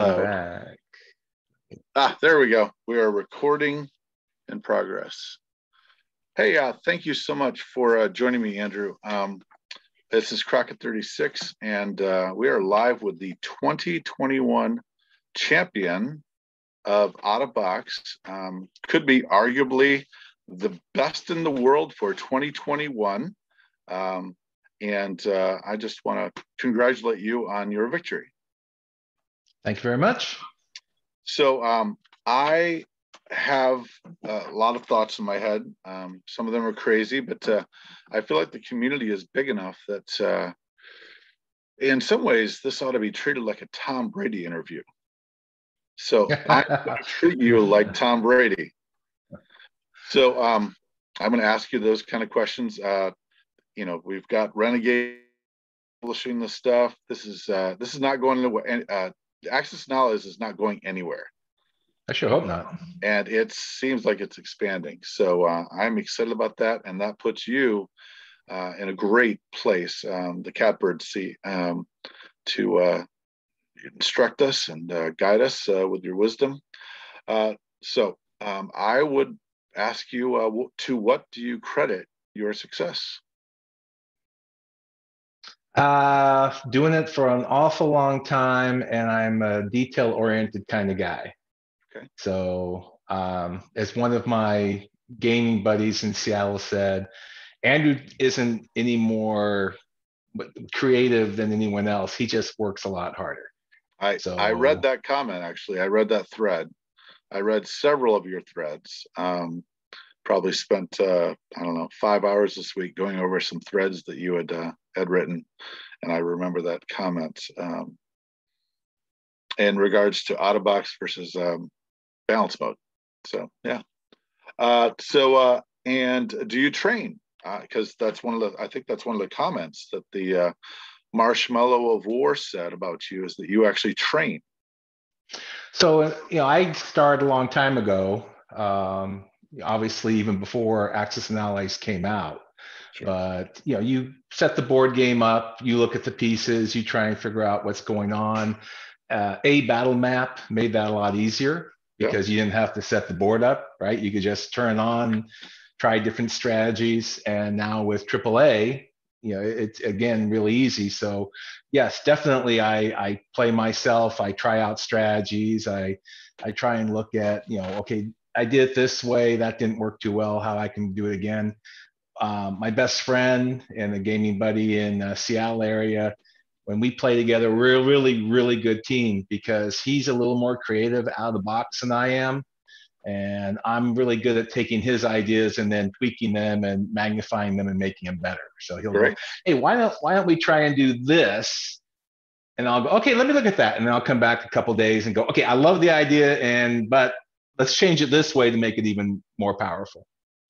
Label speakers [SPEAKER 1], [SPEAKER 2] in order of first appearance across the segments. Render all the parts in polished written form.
[SPEAKER 1] Loud.
[SPEAKER 2] Back.
[SPEAKER 1] There we go. We are recording in progress. Hey, thank you so much for joining me, Andrew. This is Crockett 36, and we are live with the 2021 champion of Out of Box. Could be arguably the best in the world for 2021. And I just want to congratulate you on your victory.
[SPEAKER 2] Thank you very much.
[SPEAKER 1] So I have a lot of thoughts in my head. Some of them are crazy, but I feel like the community is big enough that in some ways this ought to be treated like a Tom Brady interview. So I'm going to treat you like Tom Brady. So I'm going to ask you those kind of questions. We've got Renegade publishing the stuff. This is not going anywhere. Access Knowledge is not going anywhere.
[SPEAKER 2] I sure hope not.
[SPEAKER 1] And it seems like it's expanding. So I'm excited about that. And that puts you in a great place, the catbird seat, to instruct us and guide us with your wisdom. So I would ask you, to what do you credit your success?
[SPEAKER 2] Doing it for an awful long time, and I'm a detail-oriented kind of guy.
[SPEAKER 1] Okay.
[SPEAKER 2] So, as one of my gaming buddies in Seattle said, Andrew isn't any more creative than anyone else. He just works a lot harder.
[SPEAKER 1] I read that comment, actually. I read that thread. I read several of your threads. Probably spent, 5 hours this week going over some threads that you had written. And I remember that comment in regards to out of box versus balance mode. So, yeah. And do you train? Because that's I think that's one of the comments that the Marshmallow of War said about you, is that you actually train.
[SPEAKER 2] So, I started a long time ago. Obviously, even before Axis and Allies came out. Sure. But, you set the board game up, you look at the pieces, you try and figure out what's going on. A battle map made that a lot easier because you didn't have to set the board up, right? You could just turn it on, try different strategies. And now with AAA, it's, again, really easy. So, yes, definitely I play myself. I try out strategies. I try and look at, okay, I did it this way, that didn't work too well, how I can do it again. My best friend and a gaming buddy in Seattle area, when we play together, we're a really, really good team because he's a little more creative out of the box than I am. And I'm really good at taking his ideas and then tweaking them and magnifying them and making them better. So he'll go, hey, why don't we try and do this? And I'll go, okay, let me look at that. And then I'll come back a couple of days and go, okay, I love the idea, but let's change it this way to make it even more powerful.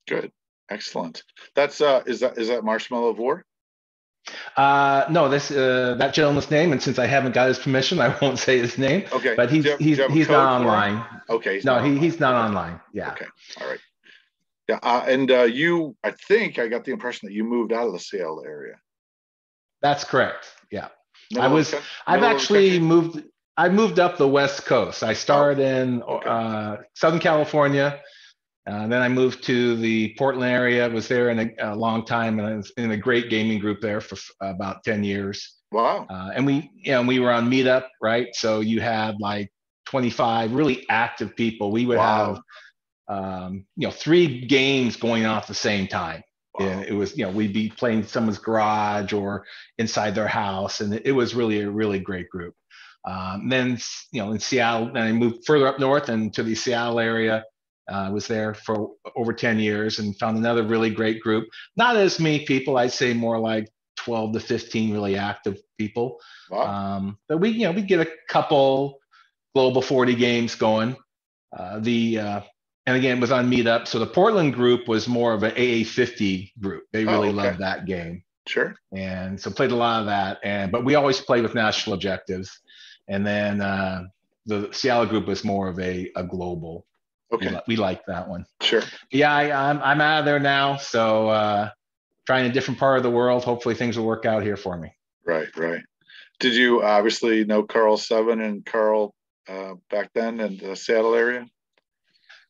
[SPEAKER 1] Good. Excellent. That's is that Marshmallow of War?
[SPEAKER 2] No, that gentleman's name, and since I haven't got his permission, I won't say his name.
[SPEAKER 1] Okay.
[SPEAKER 2] But he's not online.
[SPEAKER 1] Okay.
[SPEAKER 2] He's not online. Yeah.
[SPEAKER 1] Okay. All right. Yeah. And you, I think I got the impression that you moved out of the Seattle area.
[SPEAKER 2] That's correct. Yeah. I moved up the West Coast. I started in Southern California. Then I moved to the Portland area. I was there in a long time, and I was in a great gaming group there for about 10 years.
[SPEAKER 1] Wow.
[SPEAKER 2] And we were on Meetup, right? So you had like 25 really active people. We would have 3 games going on at the same time. Wow. And it was, we'd be playing someone's garage or inside their house, and it was really a really great group. Then, in Seattle, then I moved further up north and to the Seattle area. I was there for over 10 years and found another really great group. Not as many people, I'd say more like 12 to 15 really active people.
[SPEAKER 1] Wow.
[SPEAKER 2] But we get a couple Global 40 games going. And again, it was on Meetup. So the Portland group was more of an AA50 group. They really loved that game.
[SPEAKER 1] Sure.
[SPEAKER 2] And so played a lot of that. But we always played with national objectives. And then the Seattle group was more of a global.
[SPEAKER 1] Okay.
[SPEAKER 2] We like that one.
[SPEAKER 1] Sure.
[SPEAKER 2] Yeah, I'm out of there now. So trying a different part of the world. Hopefully things will work out here for me.
[SPEAKER 1] Right. Did you obviously know Carl Seven and Carl back then in the Seattle area?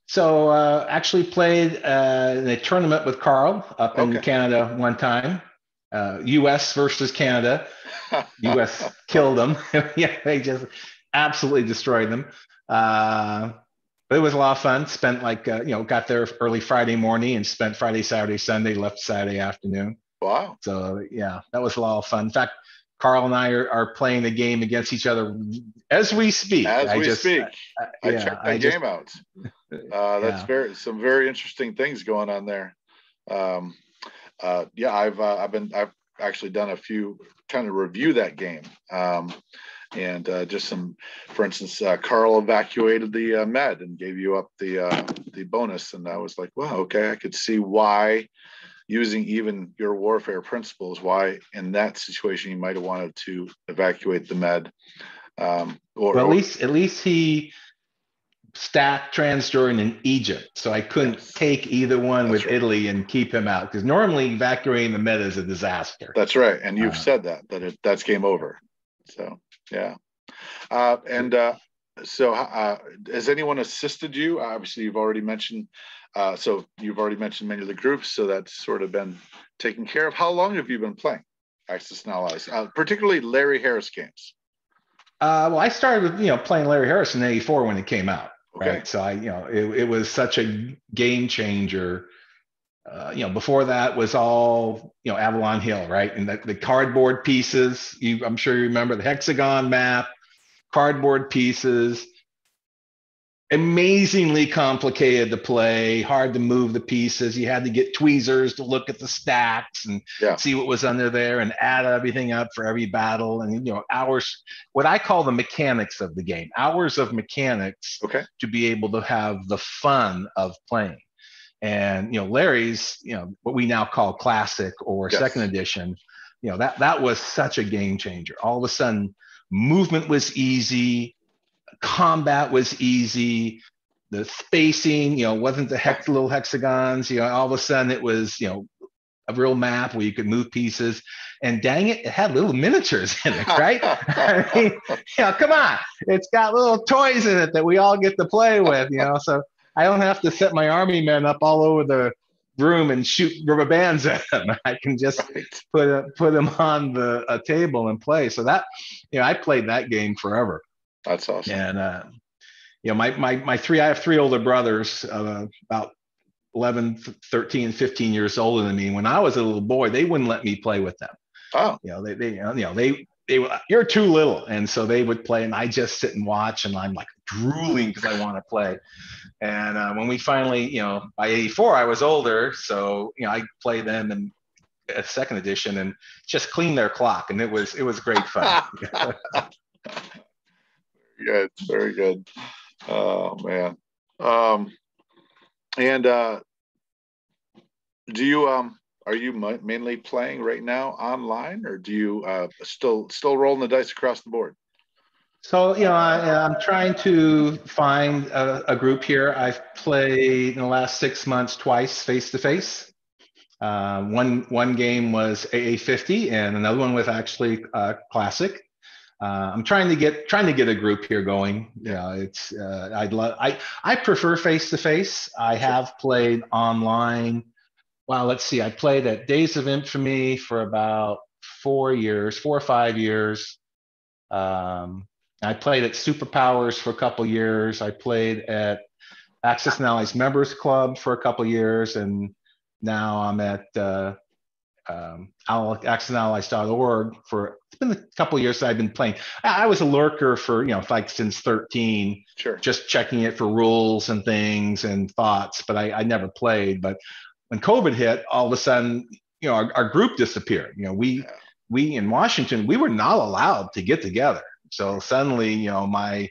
[SPEAKER 2] So actually played in a tournament with Carl up in
[SPEAKER 1] Okay.
[SPEAKER 2] Canada one time. U.S. versus Canada. U.S. killed them. Yeah, they just absolutely destroyed them. But it was a lot of fun. Spent got there early Friday morning and spent Friday, Saturday, Sunday, left Saturday afternoon.
[SPEAKER 1] Wow.
[SPEAKER 2] So yeah, that was a lot of fun. In fact, Carl and I are playing the game against each other as we speak.
[SPEAKER 1] I checked that game out. That's some very interesting things going on there. I've actually done a few kind of review that game. And just some, for instance, Carl evacuated the med and gave you up the bonus, and I was like, wow, okay, I could see why, using even your warfare principles, why in that situation you might have wanted to evacuate the med.
[SPEAKER 2] At least he stacked Transjordan in Egypt, so I couldn't take either one with Italy and keep him out, because normally evacuating the med is a disaster.
[SPEAKER 1] That's right, and you've said that's game over. So yeah, so has anyone assisted you? Obviously, you've already mentioned. So you've already mentioned many of the groups, so that's sort of been taken care of. How long have you been playing Axis and Allies, particularly Larry Harris games?
[SPEAKER 2] Well, I started with playing Larry Harris in '84 when it came out.
[SPEAKER 1] Okay.
[SPEAKER 2] Right. So it was such a game changer. Before that was all Avalon Hill, right? And the cardboard pieces. I'm sure you remember the hexagon map, cardboard pieces. Amazingly complicated to play, hard to move the pieces. You had to get tweezers to look at the stacks and see what was under there and add everything up for every battle. And hours, what I call the mechanics of the game, hours of mechanics to be able to have the fun of playing. And Larry's, what we now call classic or second edition, that was such a game changer. All of a sudden, movement was easy. Combat was easy. The spacing, wasn't the little hexagons. All of a sudden it was, a real map where you could move pieces. And dang it, it had little miniatures in it, right? I mean, come on, it's got little toys in it that we all get to play with. So I don't have to set my army men up all over the room and shoot rubber bands at them. I can just put them on a table and play. So that, I played that game forever.
[SPEAKER 1] That's awesome.
[SPEAKER 2] And I have three older brothers, about 11, 13, 15 years older than me. When I was a little boy, they wouldn't let me play with them.
[SPEAKER 1] Oh,
[SPEAKER 2] they were, you're too little, and so they would play, and I just sit and watch, and I'm like drooling because I want to play. And when we finally, by '84, I was older, so I played them in a second edition and just cleaned their clock, and it was great fun.
[SPEAKER 1] Good, very good. Oh man. And do you are you mainly playing right now online, or do you still rolling the dice across the board?
[SPEAKER 2] So I'm trying to find a group here. I've played in the last 6 months twice face to face. One game was AA50, and another one was actually classic. I'm trying to get a group here going. It's I prefer face to face. I have played online. Well, let's see. I played at Days of Infamy for about 4 or 5 years. I played at Superpowers for a couple years. I played at Axis and Allies Members Club for a couple years, and now I'm at AxisandAllies.org it's been a couple of years that I've been playing. I was a lurker for since 13, just checking it for rules and things and thoughts, but I never played. But when COVID hit, all of a sudden our group disappeared. We in Washington, we were not allowed to get together, so suddenly my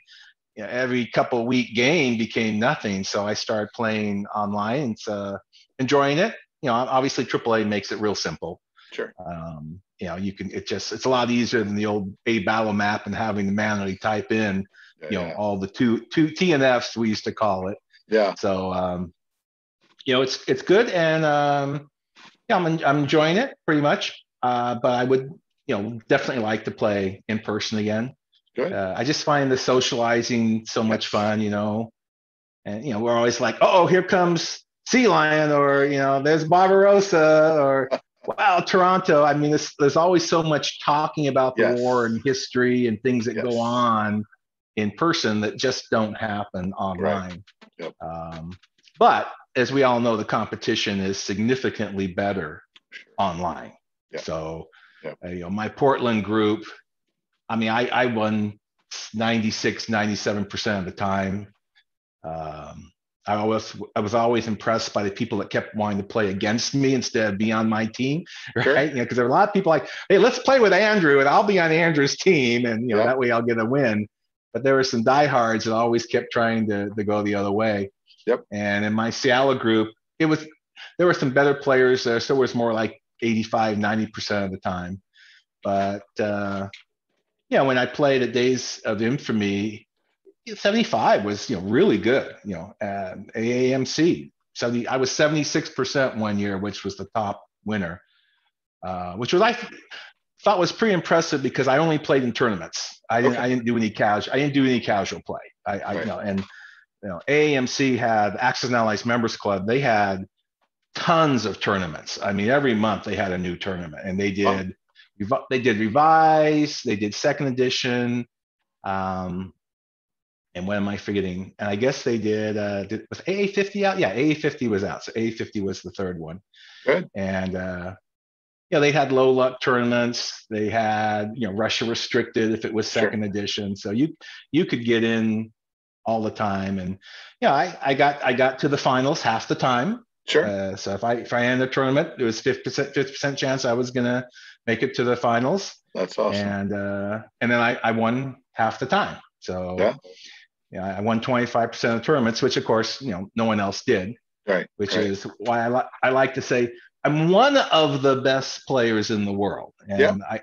[SPEAKER 2] every couple of week game became nothing. So I started playing online and enjoying it. Obviously AAA makes it real simple.
[SPEAKER 1] Sure.
[SPEAKER 2] It's a lot easier than the old A battle map and having to manually type in, all the two TNFs we used to call it.
[SPEAKER 1] Yeah.
[SPEAKER 2] So, it's good. And, I'm enjoying it pretty much. But I would, definitely like to play in person again.
[SPEAKER 1] Good.
[SPEAKER 2] I just find the socializing so much fun, you know. And you know, we're always like, oh, here comes Sea Lion, or you know, there's Barbarossa, or wow, Toronto. I mean, there's always so much talking about the
[SPEAKER 1] Yes.
[SPEAKER 2] war and history and things that
[SPEAKER 1] Yes.
[SPEAKER 2] go on in person that just don't happen online.
[SPEAKER 1] Right. Yep.
[SPEAKER 2] But as we all know, the competition is significantly better online.
[SPEAKER 1] Yep.
[SPEAKER 2] So,
[SPEAKER 1] Yep.
[SPEAKER 2] You know, my Portland group, I mean, I won 96, 97% of the time. I was always impressed by the people that kept wanting to play against me instead of be on my team, right?
[SPEAKER 1] Sure.
[SPEAKER 2] You know, because there are a lot of people like, hey, let's play with Andrew, and I'll be on Andrew's team, and you know, that way I'll get a win. But there were some diehards that always kept trying to go the other way.
[SPEAKER 1] Yep.
[SPEAKER 2] And in my Seattle group, there were some better players there, so it was more like 85, 90% of the time. But yeah, when I played at Days of Infamy, 75 was, you know, really good. You know, AAMC. I was 76% one year, which was the top winner, which was I thought was pretty impressive because I only played in tournaments. I didn't do any casual play. You know, and you know, AAMC had Access and Allies Members Club. They had tons of tournaments. I mean, every month they had a new tournament, and they did Revise, they did second edition. And what am I forgetting? And I guess they did, was AA50 out? Yeah, AA50 was out. So AA50 was the third one.
[SPEAKER 1] Good.
[SPEAKER 2] And, you know, they had low luck tournaments. They had, you know, Russia restricted if it was second edition. So you could get in all the time. And, you know, I got to the finals half the time.
[SPEAKER 1] Sure.
[SPEAKER 2] So if I ended the tournament, there was 50% chance I was going to make it to the finals.
[SPEAKER 1] That's awesome.
[SPEAKER 2] And then I won half the time. So, yeah, I won 25% of tournaments, which of course, you know, no one else did.
[SPEAKER 1] Right.
[SPEAKER 2] Which is why I like to say I'm one of the best players in the world. And I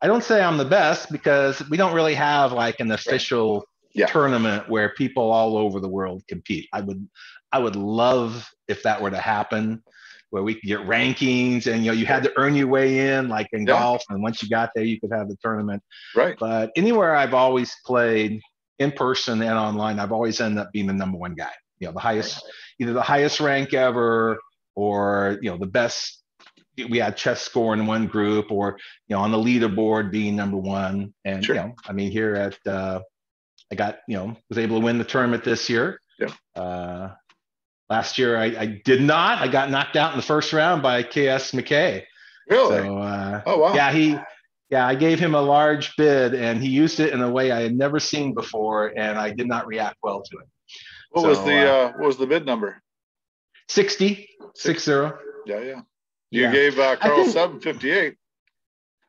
[SPEAKER 2] don't say I'm the best because we don't really have like an official tournament where people all over the world compete. I would love if that were to happen, where we could get rankings and, you know, you had to earn your way in, like in golf. And once you got there, you could have the tournament.
[SPEAKER 1] Right.
[SPEAKER 2] But anywhere I've always played in person and online, I've always ended up being the number one guy. You know, the highest, either the highest rank ever, or, you know, the best. We had chess score in one group, or, you know, on the leaderboard being number one. And, you know, I mean, here at, I got, you know, was able to win the tournament this year.
[SPEAKER 1] Yeah.
[SPEAKER 2] Last year, I did not. I got knocked out in the first round by KS McKay.
[SPEAKER 1] Really?
[SPEAKER 2] So,
[SPEAKER 1] oh, wow.
[SPEAKER 2] Yeah, I gave him a large bid, and he used it in a way I had never seen before, and I did not react well to it.
[SPEAKER 1] What was the bid number?
[SPEAKER 2] 60.
[SPEAKER 1] Yeah. You gave Carl Sub 58.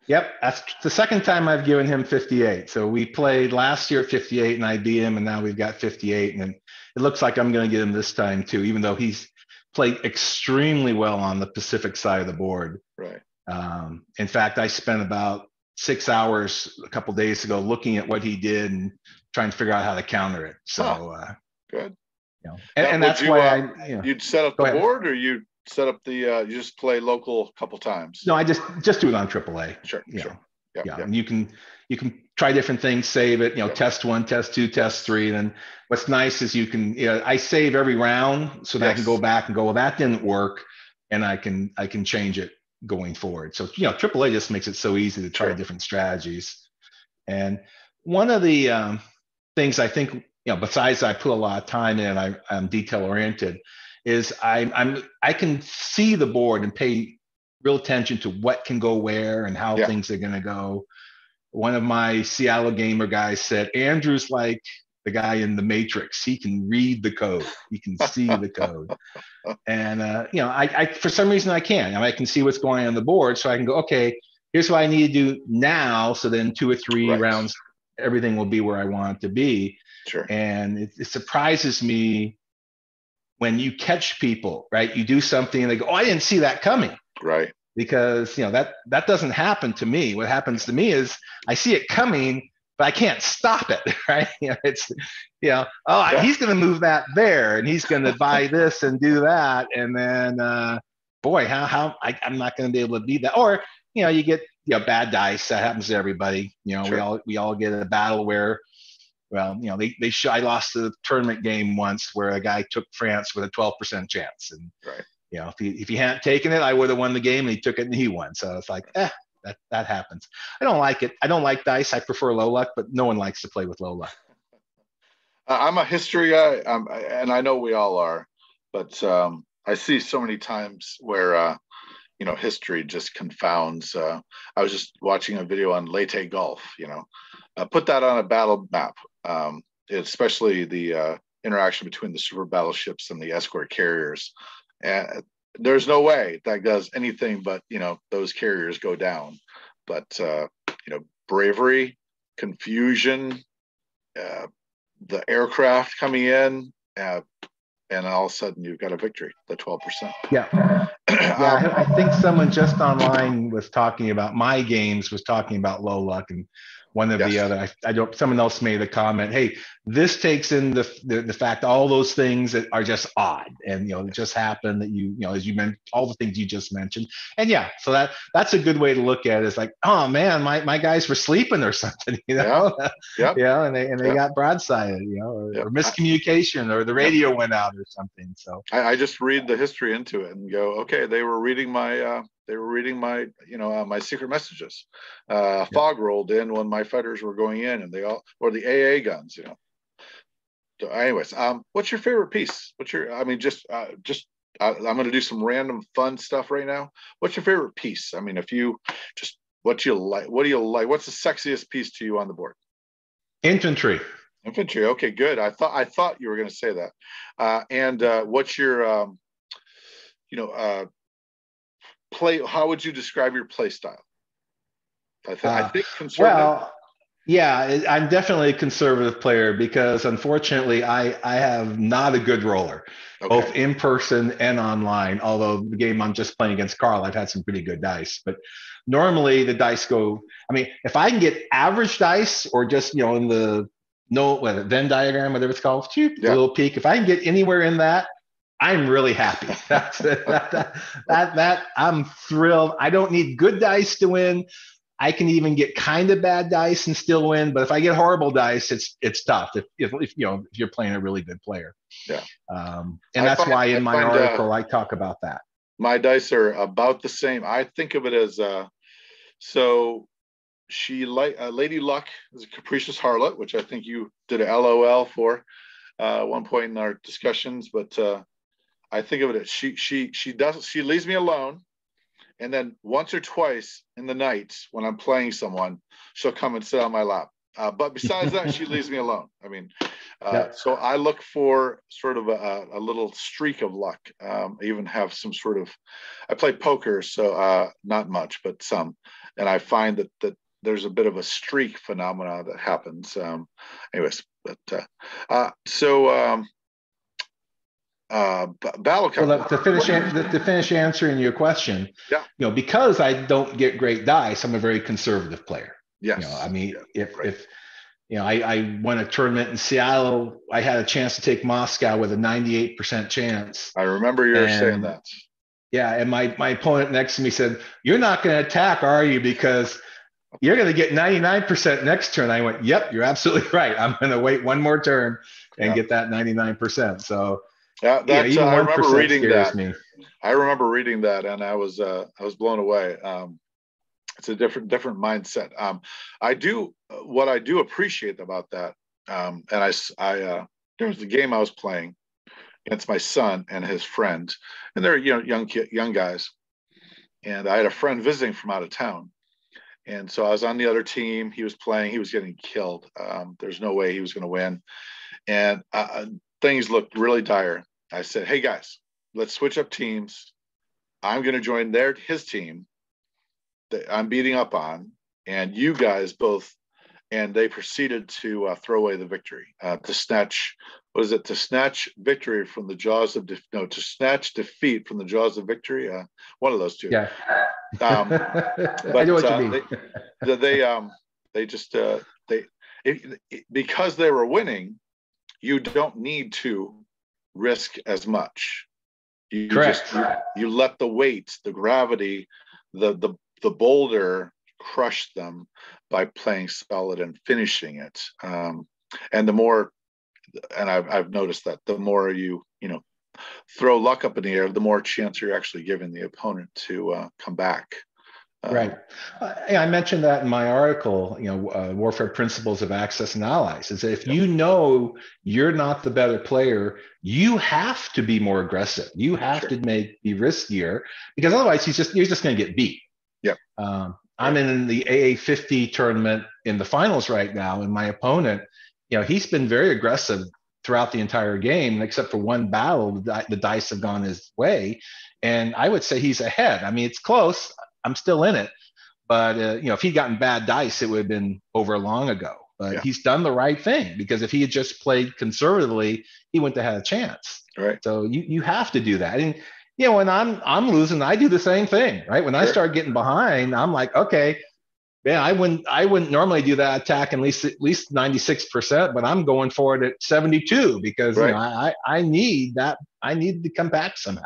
[SPEAKER 2] Yep, that's the second time I've given him 58. So we played last year 58, and I beat him, and now we've got 58, and it looks like I'm going to get him this time too, even though he's played extremely well on the Pacific side of the board.
[SPEAKER 1] Right.
[SPEAKER 2] In fact, I spent about 6 hours a couple days ago looking at what he did and trying to figure out how to counter it. So
[SPEAKER 1] good.
[SPEAKER 2] You know, and that's why
[SPEAKER 1] you'd set up the board, or you set up the you just play local a couple times.
[SPEAKER 2] No, I just do it on AAA.
[SPEAKER 1] Sure.
[SPEAKER 2] And you can try different things, save it, you know, test 1, test 2, test 3. And then what's nice is you can, you know, I save every round so that I can go back and go, well, that didn't work, and I can change it going forward. So, you know, AAA just makes it so easy to try different strategies. And one of the things I think, you know, besides I put a lot of time in, I'm detail oriented, is I can see the board and pay real attention to what can go where and how things are going to go. One of my Seattle Gamer guys said, Andrew's like the guy in the Matrix. He can read the code. He can see the code. And, you know, I for some reason I can. I can see what's going on the board, so I can go, okay, here's what I need to do now. So then 2 or 3 rounds, everything will be where I want it to be.
[SPEAKER 1] Sure.
[SPEAKER 2] And it surprises me when you catch people, right? You do something and they go, oh, I didn't see that coming.
[SPEAKER 1] Right.
[SPEAKER 2] Because, you know, that doesn't happen to me. What happens to me is I see it coming, but I can't stop it, right? You know, it's, you know, he's going to move that there, and he's going to buy this and do that. And then, boy, how I'm not going to be able to beat that. Or you get bad dice. That happens to everybody.
[SPEAKER 1] Sure.
[SPEAKER 2] We all get a battle where, well, I lost a tournament game once where a guy took France with a 12% chance, and
[SPEAKER 1] Right.
[SPEAKER 2] if he hadn't taken it, I would have won the game, and he took it and he won. So it's like, that happens. I don't like it. I don't like dice. I prefer low luck, but no one likes to play with low luck.
[SPEAKER 1] I'm a history guy, and I know we all are, but I see so many times where history just confounds. I was just watching a video on Leyte Gulf. Put that on a battle map, especially the interaction between the super battleships and the escort carriers. And there's no way that does anything but those carriers go down. But bravery, confusion, the aircraft coming in, and all of a sudden you've got a victory, the 12%.
[SPEAKER 2] Yeah. Yeah, I think someone just online was talking about my games, was talking about low luck, and one of
[SPEAKER 1] Yes.
[SPEAKER 2] the other, I don't, someone else made a comment, hey, this takes in the fact all those things that are just odd, and it just happened that as you mentioned, all the things you just mentioned. And yeah, so that's a good way to look at it. It's like, oh man, my guys were sleeping or something,
[SPEAKER 1] Yeah.
[SPEAKER 2] and they got broadsided, or miscommunication, or the radio went out or something. So
[SPEAKER 1] I just read the history into it and go, okay, they were reading my my secret messages. Fog rolled in when my fighters were going in, and or the AA guns. So anyways, what's your favorite piece? I'm going to do some random fun stuff right now. What's your favorite piece? I mean, if you just, what do you like? What's the sexiest piece to you on the board?
[SPEAKER 2] Infantry.
[SPEAKER 1] Infantry. Okay, good. I thought you were going to say that. And what's your play? How would you describe your play style? I think conservative.
[SPEAKER 2] Well, yeah, I'm definitely a conservative player because unfortunately I have not a good roller, both in person and online. Although the game I'm just playing against Carl, I've had some pretty good dice, but normally the dice go, I mean, if I can get average dice or just, in the Venn diagram, whatever it's called, a little peak, if I can get anywhere in that, I'm really happy. That's it. That I'm thrilled. I don't need good dice to win. I can even get kind of bad dice and still win. But if I get horrible dice, it's tough. If you're playing a really good player.
[SPEAKER 1] Yeah.
[SPEAKER 2] And that's why in my article I talk about that.
[SPEAKER 1] My dice are about the same. I think of it as so. Lady Luck is a capricious harlot, which I think you did a LOL for one point in our discussions. But I think of it as she leaves me alone, and then once or twice in the night when I'm playing someone, she'll come and sit on my lap. But besides that, she leaves me alone. I mean, so I look for sort of a little streak of luck. I even have some sort of, I play poker, so not much, but some, and I find that there's a bit of a streak phenomena that happens. Anyways, but battle count.
[SPEAKER 2] Well, to finish answering your question, because I don't get great dice, I'm a very conservative player.
[SPEAKER 1] Yes.
[SPEAKER 2] I mean, if I won a tournament in Seattle, I had a chance to take Moscow with a 98% chance.
[SPEAKER 1] I remember you were saying that.
[SPEAKER 2] Yeah, and my opponent next to me said, "You're not going to attack, are you? Because you're going to get 99% next turn." I went, "Yep, you're absolutely right. I'm going to wait one more turn and get that 99%." So.
[SPEAKER 1] Yeah,
[SPEAKER 2] even
[SPEAKER 1] I remember reading that.
[SPEAKER 2] Me.
[SPEAKER 1] I remember reading that, and I was blown away. It's a different mindset. What I do appreciate about that, and there was a game I was playing against my son and his friend, and they're young guys, and I had a friend visiting from out of town, and so I was on the other team. He was playing. He was getting killed. There's no way he was going to win, and things looked really dire. I said, "Hey guys, let's switch up teams. I'm going to join his team that I'm beating up on, and you guys both." And they proceeded to throw away the victory, to snatch victory from the jaws of to snatch defeat from the jaws of victory. One of those two.
[SPEAKER 2] Yeah.
[SPEAKER 1] But
[SPEAKER 2] I know what you mean.
[SPEAKER 1] They just because they were winning, you don't need to risk as much. You
[SPEAKER 2] Correct.
[SPEAKER 1] You let the weight, the gravity, the the bolder crushed them by playing solid and finishing it. And the more, and I've noticed that the more you throw luck up in the air, the more chance you're actually giving the opponent to come back.
[SPEAKER 2] Right. I mentioned that in my article, Warfare Principles of Access and Allies, is that if you know you're not the better player, you have to be more aggressive. You have to be riskier, because otherwise you're just going to get beat.
[SPEAKER 1] Yeah.
[SPEAKER 2] I'm in the AA50 tournament in the finals right now, and my opponent, he's been very aggressive throughout the entire game, except for one battle, the dice have gone his way, and I would say he's ahead. I mean, it's close. I'm still in it, but if he'd gotten bad dice, it would have been over long ago. But he's done the right thing, because if he had just played conservatively, he wouldn't have had a chance.
[SPEAKER 1] Right.
[SPEAKER 2] So you have to do that. And when I'm losing, I do the same thing. Right. When I start getting behind, I'm like, okay, man, I wouldn't normally do that attack at least 96%, but I'm going for it at 72 because I need that. I need to come back somehow.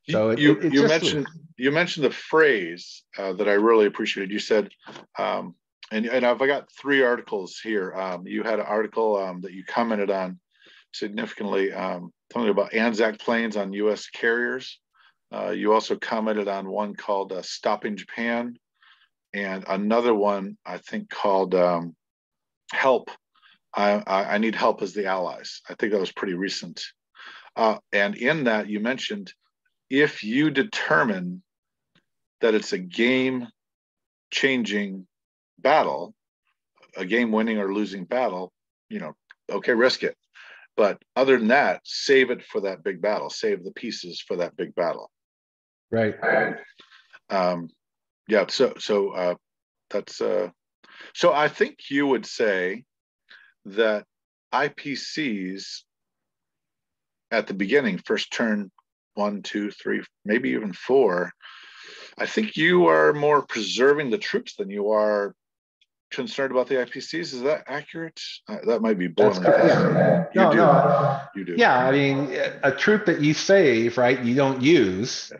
[SPEAKER 2] So
[SPEAKER 1] you mentioned the phrase that I really appreciated. You said, and I've got 3 articles here. You had an article that you commented on significantly, talking about Anzac planes on U.S. carriers. You also commented on one called "Stopping Japan," and another one I think called "Help." I need help as the Allies. I think that was pretty recent. And in that, you mentioned, if you determine that it's a game-changing battle, a game-winning or losing battle, okay, risk it. But other than that, save it for that big battle. Save the pieces for that big battle.
[SPEAKER 2] Right.
[SPEAKER 1] Yeah. So that's so I think you would say that IPCs at the beginning, first turn 1, 2, 3, maybe even 4, I think you are more preserving the troops than you are concerned about the IPCs. Is that accurate? That might be boiling. You do.
[SPEAKER 2] Yeah, I mean, a troop that you save, right, you don't use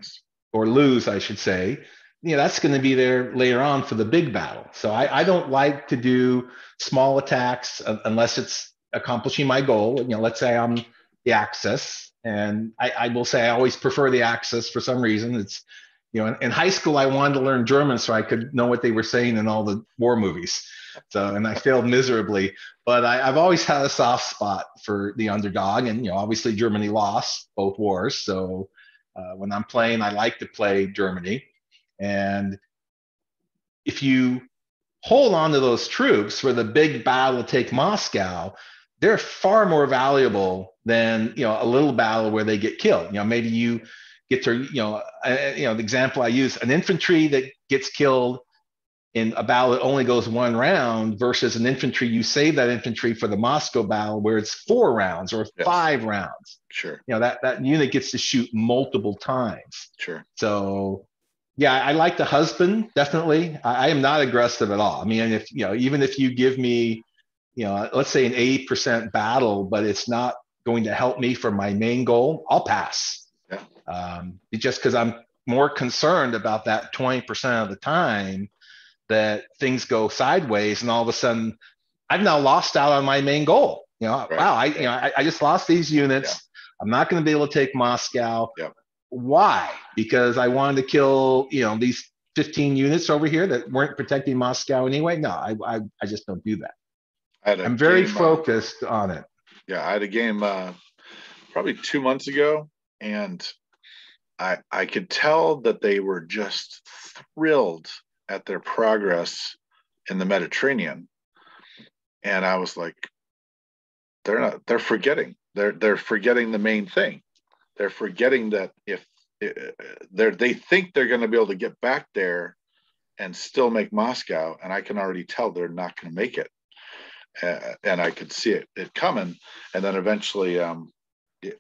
[SPEAKER 2] or lose, I should say, that's going to be there later on for the big battle. So I don't like to do small attacks unless it's accomplishing my goal. Let's say I'm the Axis, and I will say I always prefer the Axis for some reason. It's, in high school, I wanted to learn German so I could know what they were saying in all the war movies. So, and I failed miserably, but I've always had a soft spot for the underdog, and obviously Germany lost both wars. So when I'm playing, I like to play Germany. And if you hold on to those troops for the big battle to take Moscow, they're far more valuable than a little battle where they get killed. Maybe you get to the example I use, an infantry that gets killed in a battle that only goes 1 round versus an infantry, you save that infantry for the Moscow battle where it's 4 rounds or 5 rounds.
[SPEAKER 1] Sure.
[SPEAKER 2] That unit gets to shoot multiple times.
[SPEAKER 1] Sure.
[SPEAKER 2] So yeah, I like the husband, definitely. I am not aggressive at all. I mean, if even if you give me, let's say an 80% battle, but it's not going to help me for my main goal, I'll pass.
[SPEAKER 1] Yeah.
[SPEAKER 2] Just because I'm more concerned about that 20% of the time that things go sideways, and all of a sudden I've now lost out on my main goal. Wow, I just lost these units. Yeah. I'm not going to be able to take Moscow.
[SPEAKER 1] Yeah.
[SPEAKER 2] Why? Because I wanted to kill, these 15 units over here that weren't protecting Moscow anyway. No, I just don't do that. I'm very focused on it.
[SPEAKER 1] Yeah, I had a game probably 2 months ago, and I could tell that they were just thrilled at their progress in the Mediterranean. And I was like, they're forgetting. They're forgetting the main thing. They're forgetting that if they think they're going to be able to get back there and still make Moscow, and I can already tell they're not going to make it. And I could see it coming. And then eventually, and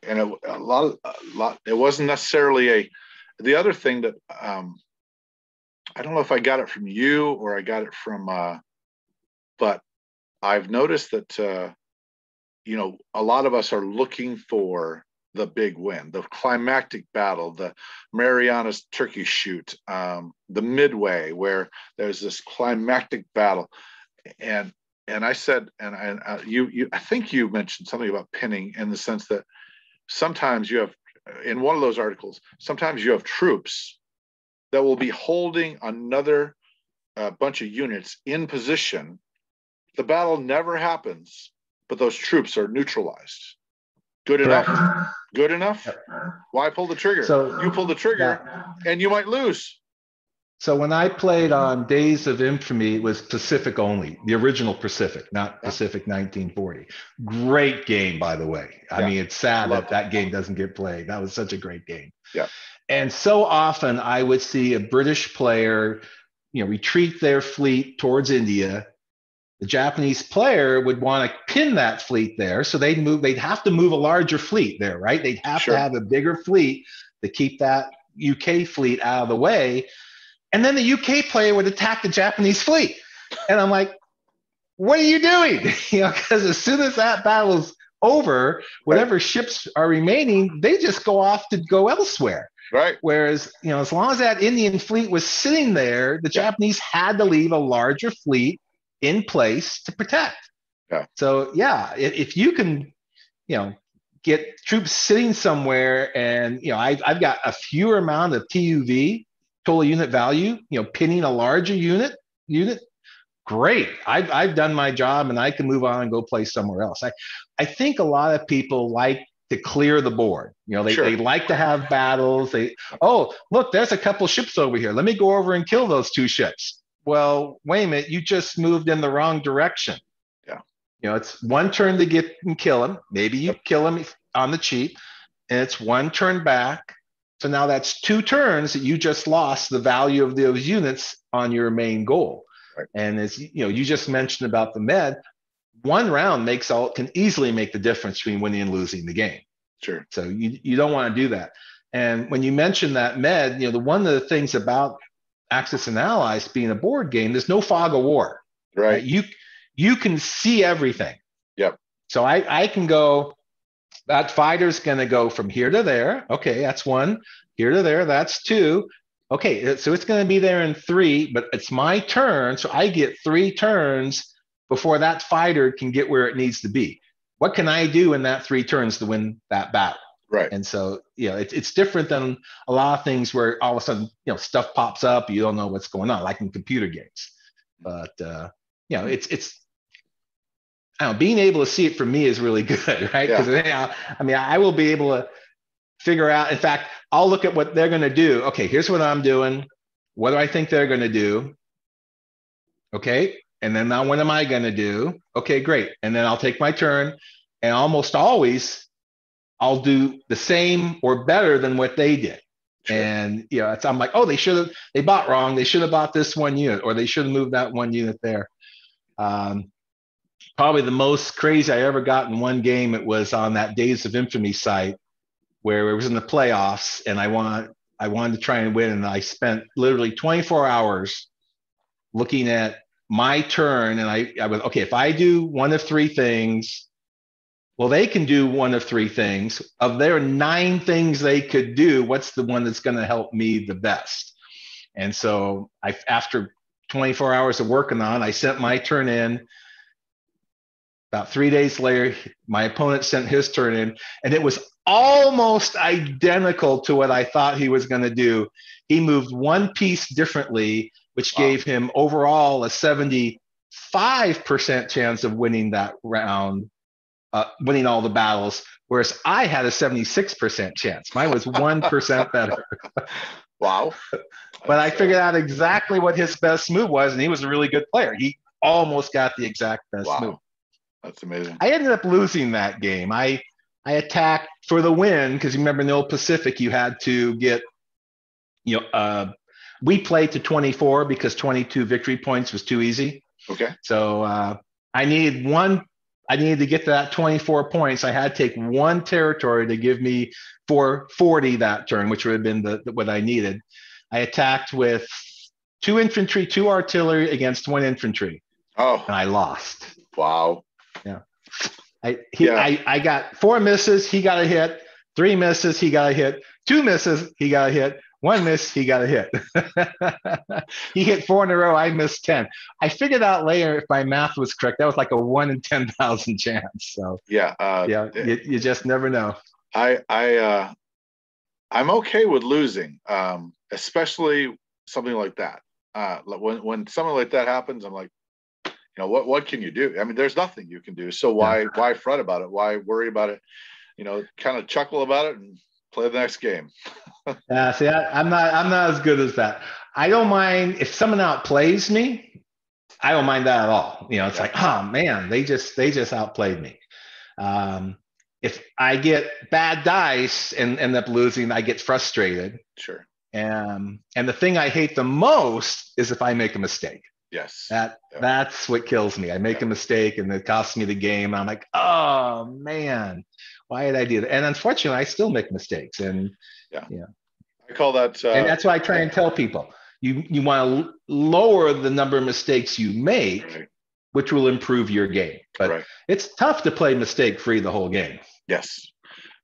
[SPEAKER 1] a lot. It wasn't necessarily the other thing that I don't know if I got it from you or I got it from, but I've noticed that a lot of us are looking for the big win, the climactic battle, the Marianas turkey shoot, the midway where there's this climactic battle. And I said, I think you mentioned something about pinning in the sense that sometimes you have, in one of those articles, sometimes you have troops that will be holding another bunch of units in position. The battle never happens, but those troops are neutralized. Good
[SPEAKER 2] Correct.
[SPEAKER 1] enough? Good enough?
[SPEAKER 2] Yep.
[SPEAKER 1] Why pull the trigger?
[SPEAKER 2] So
[SPEAKER 1] you pull the trigger and you might lose.
[SPEAKER 2] So when I played on Days of Infamy, it was Pacific only, the original Pacific, not Pacific 1940. Great game, by the way. I mean, it's sad that game doesn't get played. That was such a great game.
[SPEAKER 1] Yeah.
[SPEAKER 2] And so often I would see a British player, retreat their fleet towards India. The Japanese player would want to pin that fleet there. So they'd have to move a larger fleet there, right? They'd have to have a bigger fleet to keep that UK fleet out of the way. And then the UK player would attack the Japanese fleet. And I'm like, what are you doing? Because as soon as that battle's over, whatever ships are remaining, they just go off to go elsewhere.
[SPEAKER 1] Right.
[SPEAKER 2] Whereas, as long as that Indian fleet was sitting there, the Japanese had to leave a larger fleet in place to protect.
[SPEAKER 1] Yeah.
[SPEAKER 2] So, if you can, get troops sitting somewhere and, I've got a fewer amount of TUV, total unit value, pinning a larger unit, great. I've done my job and I can move on and go play somewhere else. I think a lot of people like to clear the board. They like to have battles. Look, there's a couple ships over here. Let me go over and kill those two ships. Well, wait a minute, you just moved in the wrong direction.
[SPEAKER 1] Yeah.
[SPEAKER 2] It's one turn to get and kill him. Maybe you kill him on the cheap, and it's one turn back. So now that's 2 turns that you just lost the value of those units on your main goal. Right. And as you just mentioned about the med, one round can easily make the difference between winning and losing the game.
[SPEAKER 1] Sure.
[SPEAKER 2] So you don't want to do that. And when you mention that med, one of the things about Axis and Allies being a board game, there's no fog of war.
[SPEAKER 1] Right.
[SPEAKER 2] You can see everything.
[SPEAKER 1] Yep.
[SPEAKER 2] So I can go, that fighter's going to go from here to there. Okay, that's 1. Here to there, that's 2. Okay, so it's going to be there in 3, but it's my turn. So I get 3 turns before that fighter can get where it needs to be. What can I do in that 3 turns to win that battle?
[SPEAKER 1] Right.
[SPEAKER 2] And so, it's different than a lot of things where all of a sudden, stuff pops up. You don't know what's going on, like in computer games. But, it's being able to see it for me is really good, right? Because I will be able to figure out. In fact, I'll look at what they're going to do. Okay, here's what I'm doing. What do I think they're going to do? Okay, and then now what am I going to do? Okay, great. And then I'll take my turn, and almost always I'll do the same or better than what they did. Sure. And I'm like, they bought wrong. They should have bought this 1 unit, or they should have moved that 1 unit there. Probably the most crazy I ever got in one game, it was on that Days of Infamy site where it was in the playoffs, and I wanted to try and win, and I spent literally 24 hours looking at my turn, and I was, okay, if I do one of 3 things, well, they can do one of 3 things. Of their 9 things they could do, what's the one that's going to help me the best? And so after 24 hours of working on, I sent my turn in. About 3 days later, my opponent sent his turn in, and it was almost identical to what I thought he was going to do. He moved 1 piece differently, which gave him overall a 75% chance of winning that round, winning all the battles, whereas I had a 76% chance. Mine was 1% better.
[SPEAKER 1] Wow.
[SPEAKER 2] But I figured out exactly what his best move was, and he was a really good player. He almost got the exact best move.
[SPEAKER 1] That's amazing.
[SPEAKER 2] I ended up losing that game. I attacked for the win because you remember in the old Pacific, you had to get, we played to 24 because 22 victory points was too easy.
[SPEAKER 1] Okay.
[SPEAKER 2] So I needed to get to that 24 points. I had to take 1 territory to give me 40 that turn, which would have been what I needed. I attacked with 2 infantry, 2 artillery against 1 infantry.
[SPEAKER 1] Oh.
[SPEAKER 2] And I lost.
[SPEAKER 1] Wow.
[SPEAKER 2] Yeah. I got 4 misses. He got a hit. 3 misses, he got a hit. 2 misses, he got a hit. 1 miss, he got a hit. He hit 4 in a row. I missed 10. I figured out later, if my math was correct, that was like a 1 in 10,000 chance. So
[SPEAKER 1] yeah,
[SPEAKER 2] you just never know.
[SPEAKER 1] I'm okay with losing, especially something like that. When something like that happens, I'm like, what can you do? I mean, there's nothing you can do. So why fret about it? Why worry about it? Kind of chuckle about it and play the next game.
[SPEAKER 2] Yeah, see, I'm not as good as that. I don't mind if someone outplays me. I don't mind that at all. It's like, oh man, they just outplayed me. If I get bad dice and end up losing, I get frustrated.
[SPEAKER 1] Sure.
[SPEAKER 2] And the thing I hate the most is if I make a mistake.
[SPEAKER 1] Yes.
[SPEAKER 2] That's what kills me. I make a mistake and it costs me the game. I'm like, oh man, why did I do that? And unfortunately, I still make mistakes. And
[SPEAKER 1] I call that.
[SPEAKER 2] And that's why I try and tell people, you want to lower the number of mistakes you make, which will improve your game. But it's tough to play mistake free the whole game.
[SPEAKER 1] Yes,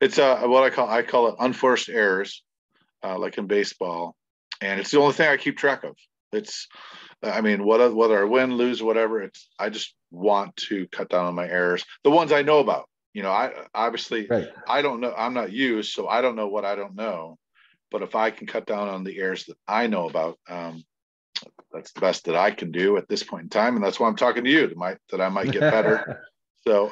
[SPEAKER 1] it's what I call it unforced errors, like in baseball, and it's the only thing I keep track of. It's, I mean, whether I win, lose, whatever. I just want to cut down on my errors, the ones I know about. I obviously I don't know. I'm not you, so I don't know what I don't know. But if I can cut down on the errors that I know about, that's the best that I can do at this point in time, and that's why I'm talking to you. That I might get better. So,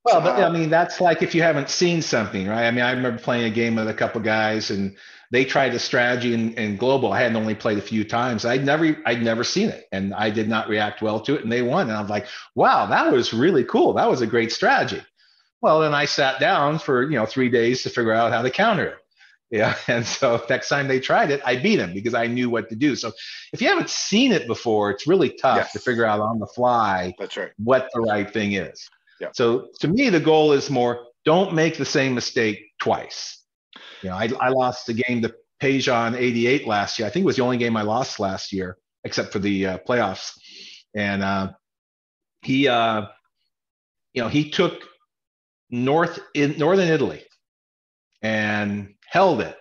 [SPEAKER 2] but I mean, that's like if you haven't seen something, right? I mean, I remember playing a game with a couple guys, and they tried a strategy in global. I hadn't only played a few times. I'd never seen it, and I did not react well to it, and they won. And I was like, wow, that was really cool. That was a great strategy. Well, then I sat down for 3 days to figure out how to counter it. Yeah. And so next time they tried it, I beat them because I knew what to do. So if you haven't seen it before, it's really tough to figure out on the fly what the right thing is.
[SPEAKER 1] Yeah.
[SPEAKER 2] So to me, the goal is more, don't make the same mistake twice. I lost the game to Pejan 88 last year. I think it was the only game I lost last year, except for the playoffs. And he took northern Italy and held it.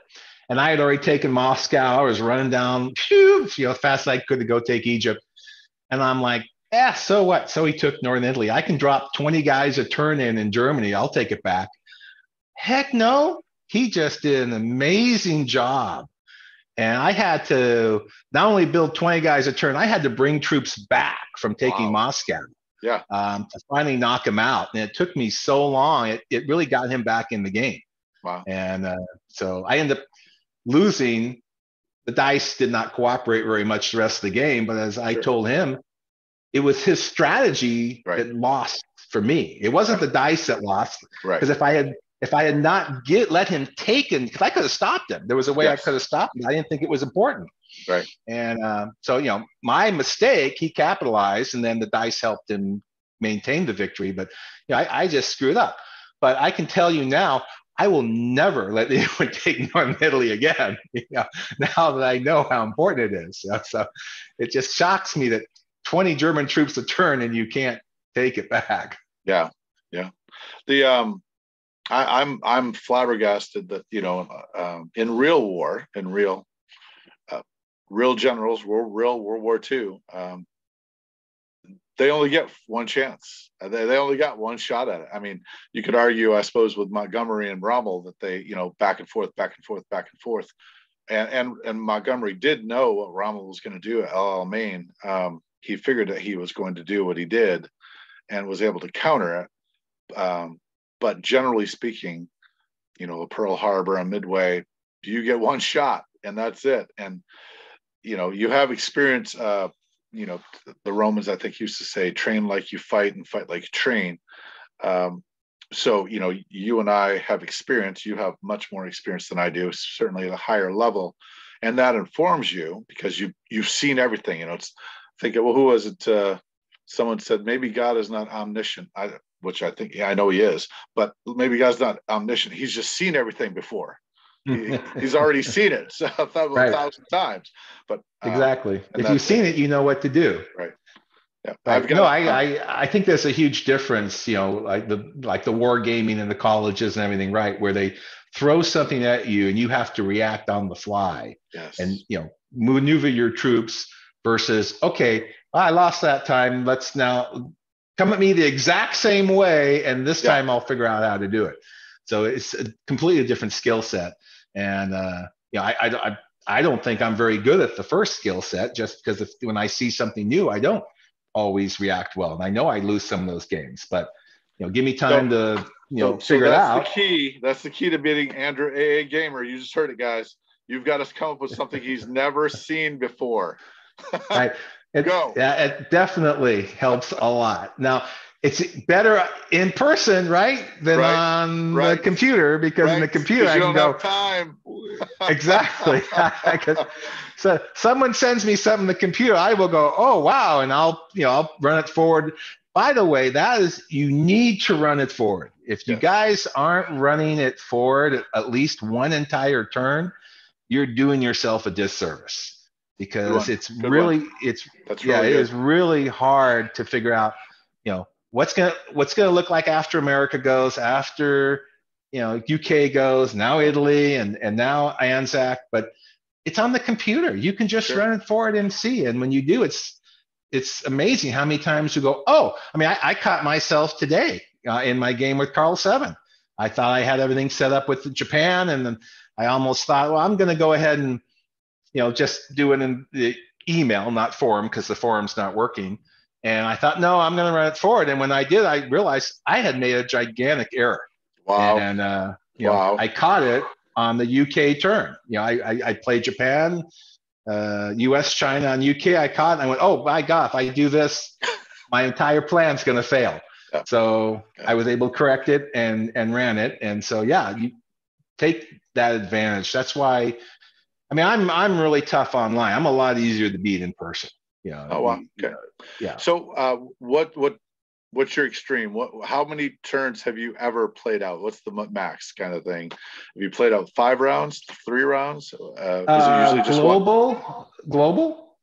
[SPEAKER 2] And I had already taken Moscow. I was running down, fast as I could to go take Egypt. And I'm like, so what? So he took Northern Italy. I can drop 20 guys a turn in Germany. I'll take it back. Heck no. He just did an amazing job. And I had to not only build 20 guys a turn, I had to bring troops back from taking Moscow.
[SPEAKER 1] Yeah.
[SPEAKER 2] To finally knock him out. And it took me so long. It really got him back in the game.
[SPEAKER 1] Wow.
[SPEAKER 2] And so I ended up losing. The dice did not cooperate very much the rest of the game. But as I told him, it was his strategy that lost for me. It wasn't the dice that lost. Because if I had not let him take it, because I could have stopped him. There was a way I could have stopped him. I didn't think it was important.
[SPEAKER 1] Right.
[SPEAKER 2] And so, my mistake, he capitalized, and then the dice helped him maintain the victory. But I just screwed up. But I can tell you now, I will never let anyone take Northern Italy again. Now that I know how important it is. So it just shocks me that 20 German troops a turn and you can't take it back.
[SPEAKER 1] Yeah. The I'm flabbergasted that in real war, real generals, World War II, they only get one chance. They only got one shot at it. I mean, you could argue, I suppose, with Montgomery and Rommel that they, back and forth. And Montgomery did know what Rommel was going to do at El Alamein. He figured that he was going to do what he did and was able to counter it. But generally speaking, Pearl Harbor and Midway, you get one shot and that's it. And, you have experience, the Romans, I think, used to say, train like you fight and fight like you train. So, you and I have experience. You have much more experience than I do, certainly at a higher level. And that informs you because you've seen everything. It's thinking, well, who was it? Someone said, maybe God is not omniscient, which I think, I know he is, but maybe God's not omniscient. He's just seen everything before. He's already seen it 1,000 times. But
[SPEAKER 2] exactly, if you've seen it, you know what to do.
[SPEAKER 1] Right. Yeah.
[SPEAKER 2] Right. No, I think there's a huge difference, like the war gaming and the colleges and everything, right? Where they throw something at you and you have to react on the fly and,
[SPEAKER 1] yes.
[SPEAKER 2] maneuver your troops versus, okay, I lost that time. Let's now come at me the exact same way. And this
[SPEAKER 1] Yeah.
[SPEAKER 2] time I'll figure out how to do it. So it's a completely different skill set. And, I don't think I'm very good at the first skill set just because when I see something new, I don't always react well. And I know I lose some of those games, but give me time to
[SPEAKER 1] so
[SPEAKER 2] figure it
[SPEAKER 1] that's
[SPEAKER 2] out.
[SPEAKER 1] the key. That's the key to beating AndrewAAgamer. You just heard it, guys. You've got to come up with something he's never seen before.
[SPEAKER 2] Right. It definitely helps a lot. Now, it's better in person, right, than on the computer, because in the computer I can go.
[SPEAKER 1] Have time.
[SPEAKER 2] Exactly. So someone sends me something in the computer, I will go, oh wow, and I'll run it forward. By the way, you need to run it forward. If you guys aren't running it forward at least one entire turn, you're doing yourself a disservice, because it is really hard to figure out, what's gonna look like after America goes, after UK goes, now Italy, and now Anzac, but it's on the computer. You can just run it forward and see. And when you do, it's amazing how many times you go, oh, I mean, I caught myself today in my game with Carl 7. I thought I had everything set up with Japan, and then I almost thought, well, I'm going to go ahead and just do it in the email, not forum, because the forum's not working. And I thought, no, I'm going to run it forward. And when I did, I realized I had made a gigantic error.
[SPEAKER 1] Wow.
[SPEAKER 2] And I caught it on the UK turn. I played Japan, US, China, and UK. I caught, and I went, oh my God, if I do this, my entire plan's going to fail. Yeah. So I was able to correct it and ran it. And so, you take that advantage. That's why, I mean, I'm really tough online. I'm a lot easier to beat in person.
[SPEAKER 1] Oh, wow. Okay. Yeah. So what's your extreme? How many turns have you ever played out? What's the max kind of thing? Have you played out 5 rounds, 3 rounds? Is it usually just
[SPEAKER 2] global?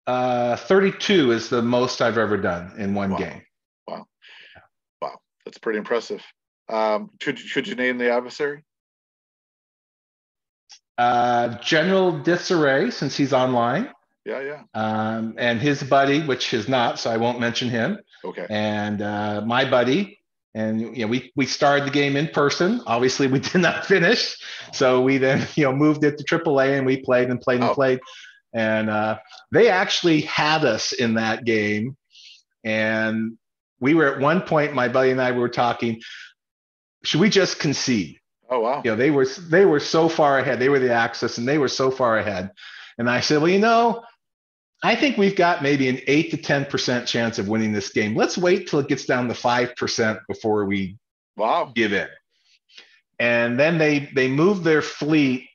[SPEAKER 1] Yeah.
[SPEAKER 2] 32 is the most I've ever done in one game.
[SPEAKER 1] Wow. Wow. That's pretty impressive. Could you name the adversary?
[SPEAKER 2] General Disarray, since he's online.
[SPEAKER 1] Yeah.
[SPEAKER 2] And his buddy, which is not, so I won't mention him.
[SPEAKER 1] Okay.
[SPEAKER 2] And my buddy, and we started the game in person. Obviously, we did not finish, so we then moved it to AAA, and we played and played and played. And they actually had us in that game, and we were at one point, my buddy and I were talking, should we just concede?
[SPEAKER 1] Oh wow!
[SPEAKER 2] They were so far ahead. They were the Axis, and they were so far ahead. And I said, well, I think we've got maybe an 8 to 10% chance of winning this game. Let's wait till it gets down to 5% before we give in. And then they moved their fleet.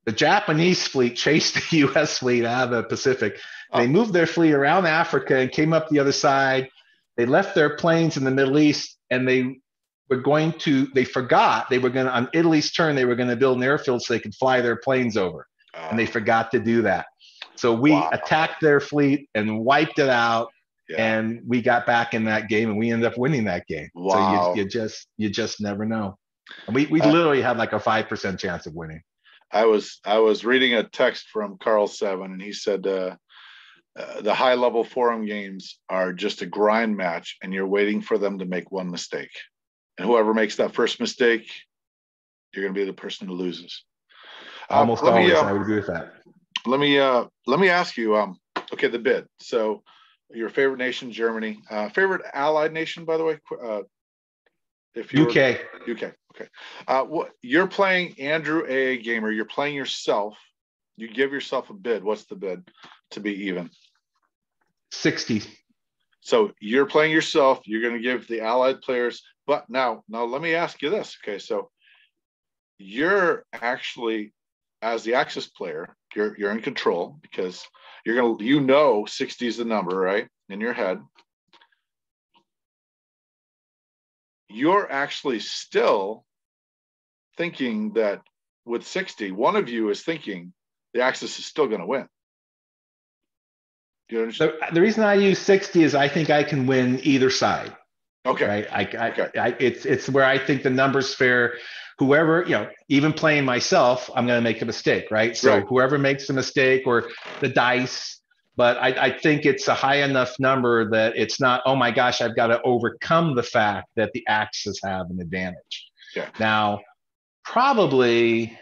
[SPEAKER 2] The Japanese fleet chased the U.S. fleet out of the Pacific. They moved their fleet around Africa and came up the other side. They left their planes in the Middle East, and they forgot they were going to, on Italy's turn, they were going to build an airfield so they could fly their planes over. And they forgot to do that. So we attacked their fleet and wiped it out, and we got back in that game, and we ended up winning that game.
[SPEAKER 1] Wow.
[SPEAKER 2] So you just never know. And we literally had like a 5% chance of winning.
[SPEAKER 1] I was reading a text from Carl 7, and he said the high level forum games are just a grind match, and you're waiting for them to make one mistake, and whoever makes that first mistake, you're going to be the person who loses.
[SPEAKER 2] Almost always, I would agree with that.
[SPEAKER 1] Let me ask you. Okay, the bid. So, your favorite nation, Germany. Favorite allied nation, by the way. If you
[SPEAKER 2] UK.
[SPEAKER 1] Okay. What you're playing, AndrewAAgamer. You're playing yourself. You give yourself a bid. What's the bid to be even?
[SPEAKER 2] 60.
[SPEAKER 1] So you're playing yourself. You're going to give the allied players. But now let me ask you this. Okay, so you're actually, as the Axis player, you're in control, because you're gonna 60 is the number, right, in your head. You're actually still thinking that with 60, one of you is thinking the Axis is still going to win. Do you understand?
[SPEAKER 2] The reason I use 60 is I think I can win either side.
[SPEAKER 1] Okay.
[SPEAKER 2] Right.
[SPEAKER 1] Okay.
[SPEAKER 2] It's where I think the number's fair. Whoever, even playing myself, I'm going to make a mistake. Right. So
[SPEAKER 1] Right.
[SPEAKER 2] whoever makes a mistake or the dice, but I think it's a high enough number that it's not, oh my gosh, I've got to overcome the fact that the Axis have an advantage.
[SPEAKER 1] Yeah.
[SPEAKER 2] Now, probably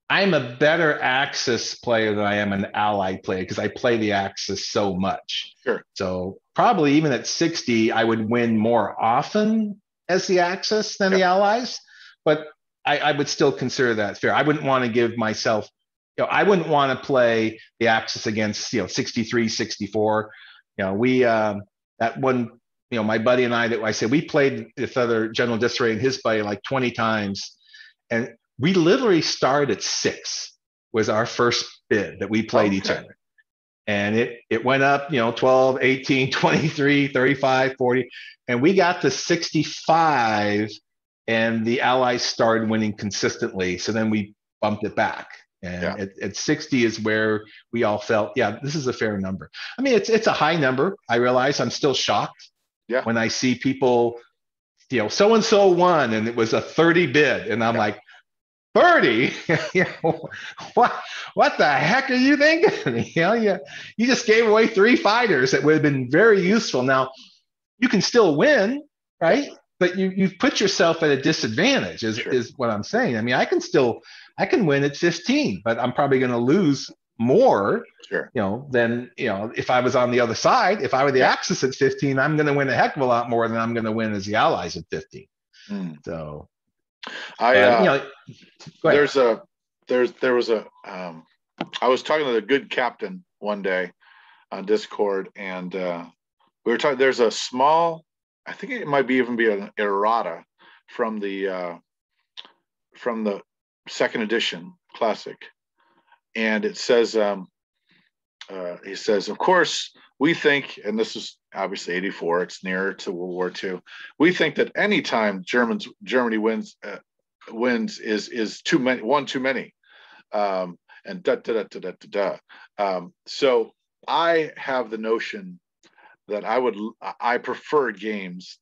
[SPEAKER 2] I'm a better Axis player than I am an Allied player because I play the Axis so much.
[SPEAKER 1] Sure.
[SPEAKER 2] So probably even at 60, I would win more often as the Axis than the Allies, but I would still consider that fair. I wouldn't want to give myself, I wouldn't want to play the Axis against, 63, 64. That one, my buddy and I said, we played with other General Disarray and his buddy like 20 times. And we literally started at 6 was our first bid that we played each other. And it went up, 12, 18, 23, 35, 40. And we got to 65 and the Allies started winning consistently. So then we bumped it back. And at 60 is where we all felt, this is a fair number. I mean, it's a high number. I realize I'm still shocked when I see people, so-and-so won and it was a 30 bid. And I'm like, 30? What the heck are you thinking? You just gave away 3 fighters that would have been very useful. Now, you can still win, right? But you've put yourself at a disadvantage is what I'm saying. I mean, I can win at 15, but I'm probably going to lose more, than, if I was on the other side. If I were the Axis at 15, I'm going to win a heck of a lot more than I'm going to win as the Allies at 15. So
[SPEAKER 1] I was talking to the good captain one day on Discord, and we were talking. There's a small, I think it might even be an errata from the second edition classic, and it says, he says, of course, we think, and this is obviously 84, it's nearer to World War II. We think that any time Germany wins is too many, one too many, and so I have the notion that I prefer games,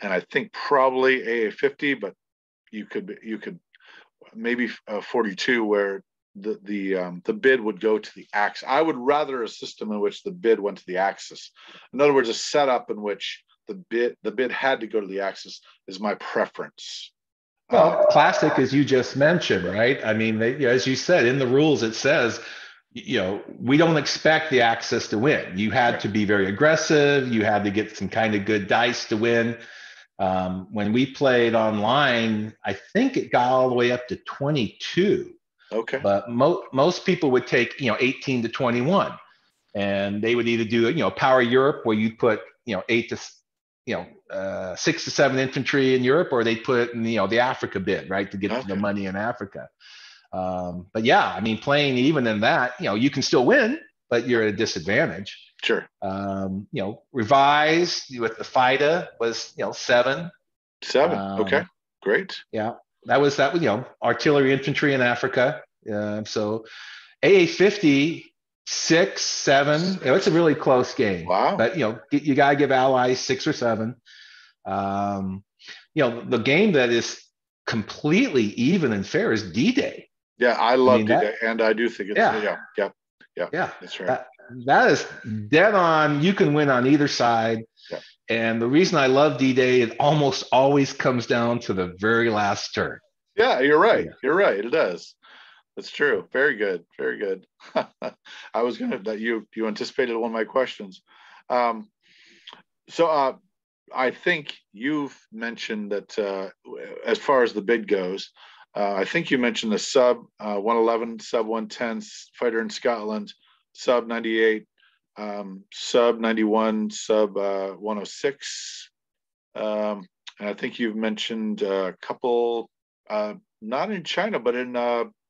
[SPEAKER 1] and I think probably AA50, but you could maybe 42 where the bid would go to the Axis. I would rather a system in which the bid went to the Axis. In other words, a setup in which the bid had to go to the Axis is my preference.
[SPEAKER 2] Well, classic, as you just mentioned, right? I mean, as you said, in the rules, it says, we don't expect the Axis to win. You had to be very aggressive. You had to get some kind of good dice to win. When we played online, I think it got all the way up to 22.
[SPEAKER 1] Okay.
[SPEAKER 2] But most people would take, 18 to 21. And they would either do, Power Europe, where you put, 6 to 7 infantry in Europe, or they put it in, the Africa bid, right, to get the money in Africa. But I mean, playing even in that, you can still win, but you're at a disadvantage.
[SPEAKER 1] Sure.
[SPEAKER 2] Revised with the FIDA was, 7.
[SPEAKER 1] 7. Okay. Great.
[SPEAKER 2] Yeah. That was, artillery infantry in Africa. So AA50, 6, 7. It's a really close game.
[SPEAKER 1] Wow.
[SPEAKER 2] But you gotta give Allies 6 or 7. The game that is completely even and fair is D-Day.
[SPEAKER 1] Yeah, I love D-Day, and I do think it's yeah. That's right.
[SPEAKER 2] That is dead on. You can win on either side.
[SPEAKER 1] Yeah.
[SPEAKER 2] And the reason I love D-Day, it almost always comes down to the very last turn.
[SPEAKER 1] Yeah, you're right. Yeah. You're right. It does. That's true. Very good. Very good. I was gonna that you anticipated one of my questions. So I think you've mentioned that as far as the bid goes, I think you mentioned the sub 111, sub 110 fighter in Scotland, sub 98, sub 91, sub 106. And I think you've mentioned a couple, not in China, but in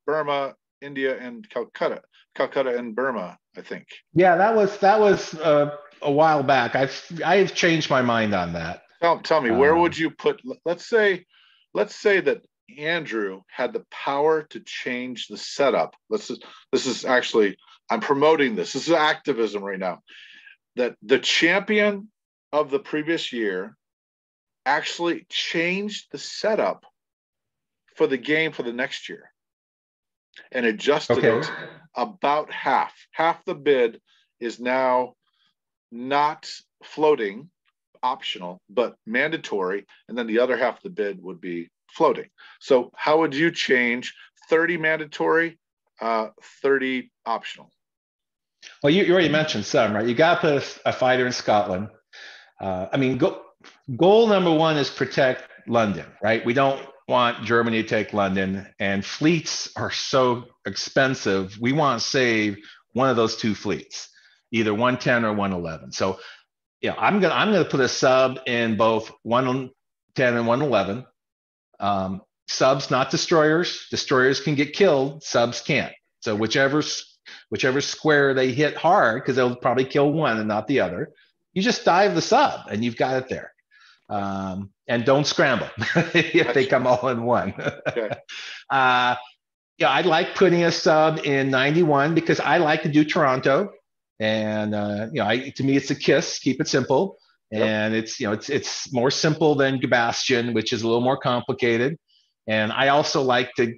[SPEAKER 1] Burma, India, and Calcutta and Burma, I think.
[SPEAKER 2] Yeah, that was a while back. I've changed my mind on that.
[SPEAKER 1] Tell me, where would you put? Let's say that Andrew had the power to change the setup. This is actually, I'm promoting this. This is activism right now. That the champion of the previous year actually changed the setup for the game for the next year and adjusted it about half. Half the bid is now not floating, optional, but mandatory, and then the other half of the bid would be floating. So how would you change 30 mandatory, 30 optional?
[SPEAKER 2] Well, you already mentioned some, right? You got to put a fighter in Scotland. I mean, goal number one is protect London, right? We don't want Germany to take London, and fleets are so expensive. We want to save one of those two fleets, either 110 or 111. So, yeah, I'm gonna put a sub in both 110 and 111. Subs, not destroyers. Destroyers can get killed. Subs can't. So whichever square they hit hard, because they'll probably kill one and not the other, you just dive the sub and you've got it there. And don't scramble if they come all in one.
[SPEAKER 1] Okay.
[SPEAKER 2] Yeah, I like putting a sub in 91 because I like to do Toronto, and to me it's a kiss. Keep it simple, and it's more simple than Bastion, which is a little more complicated. And I also like to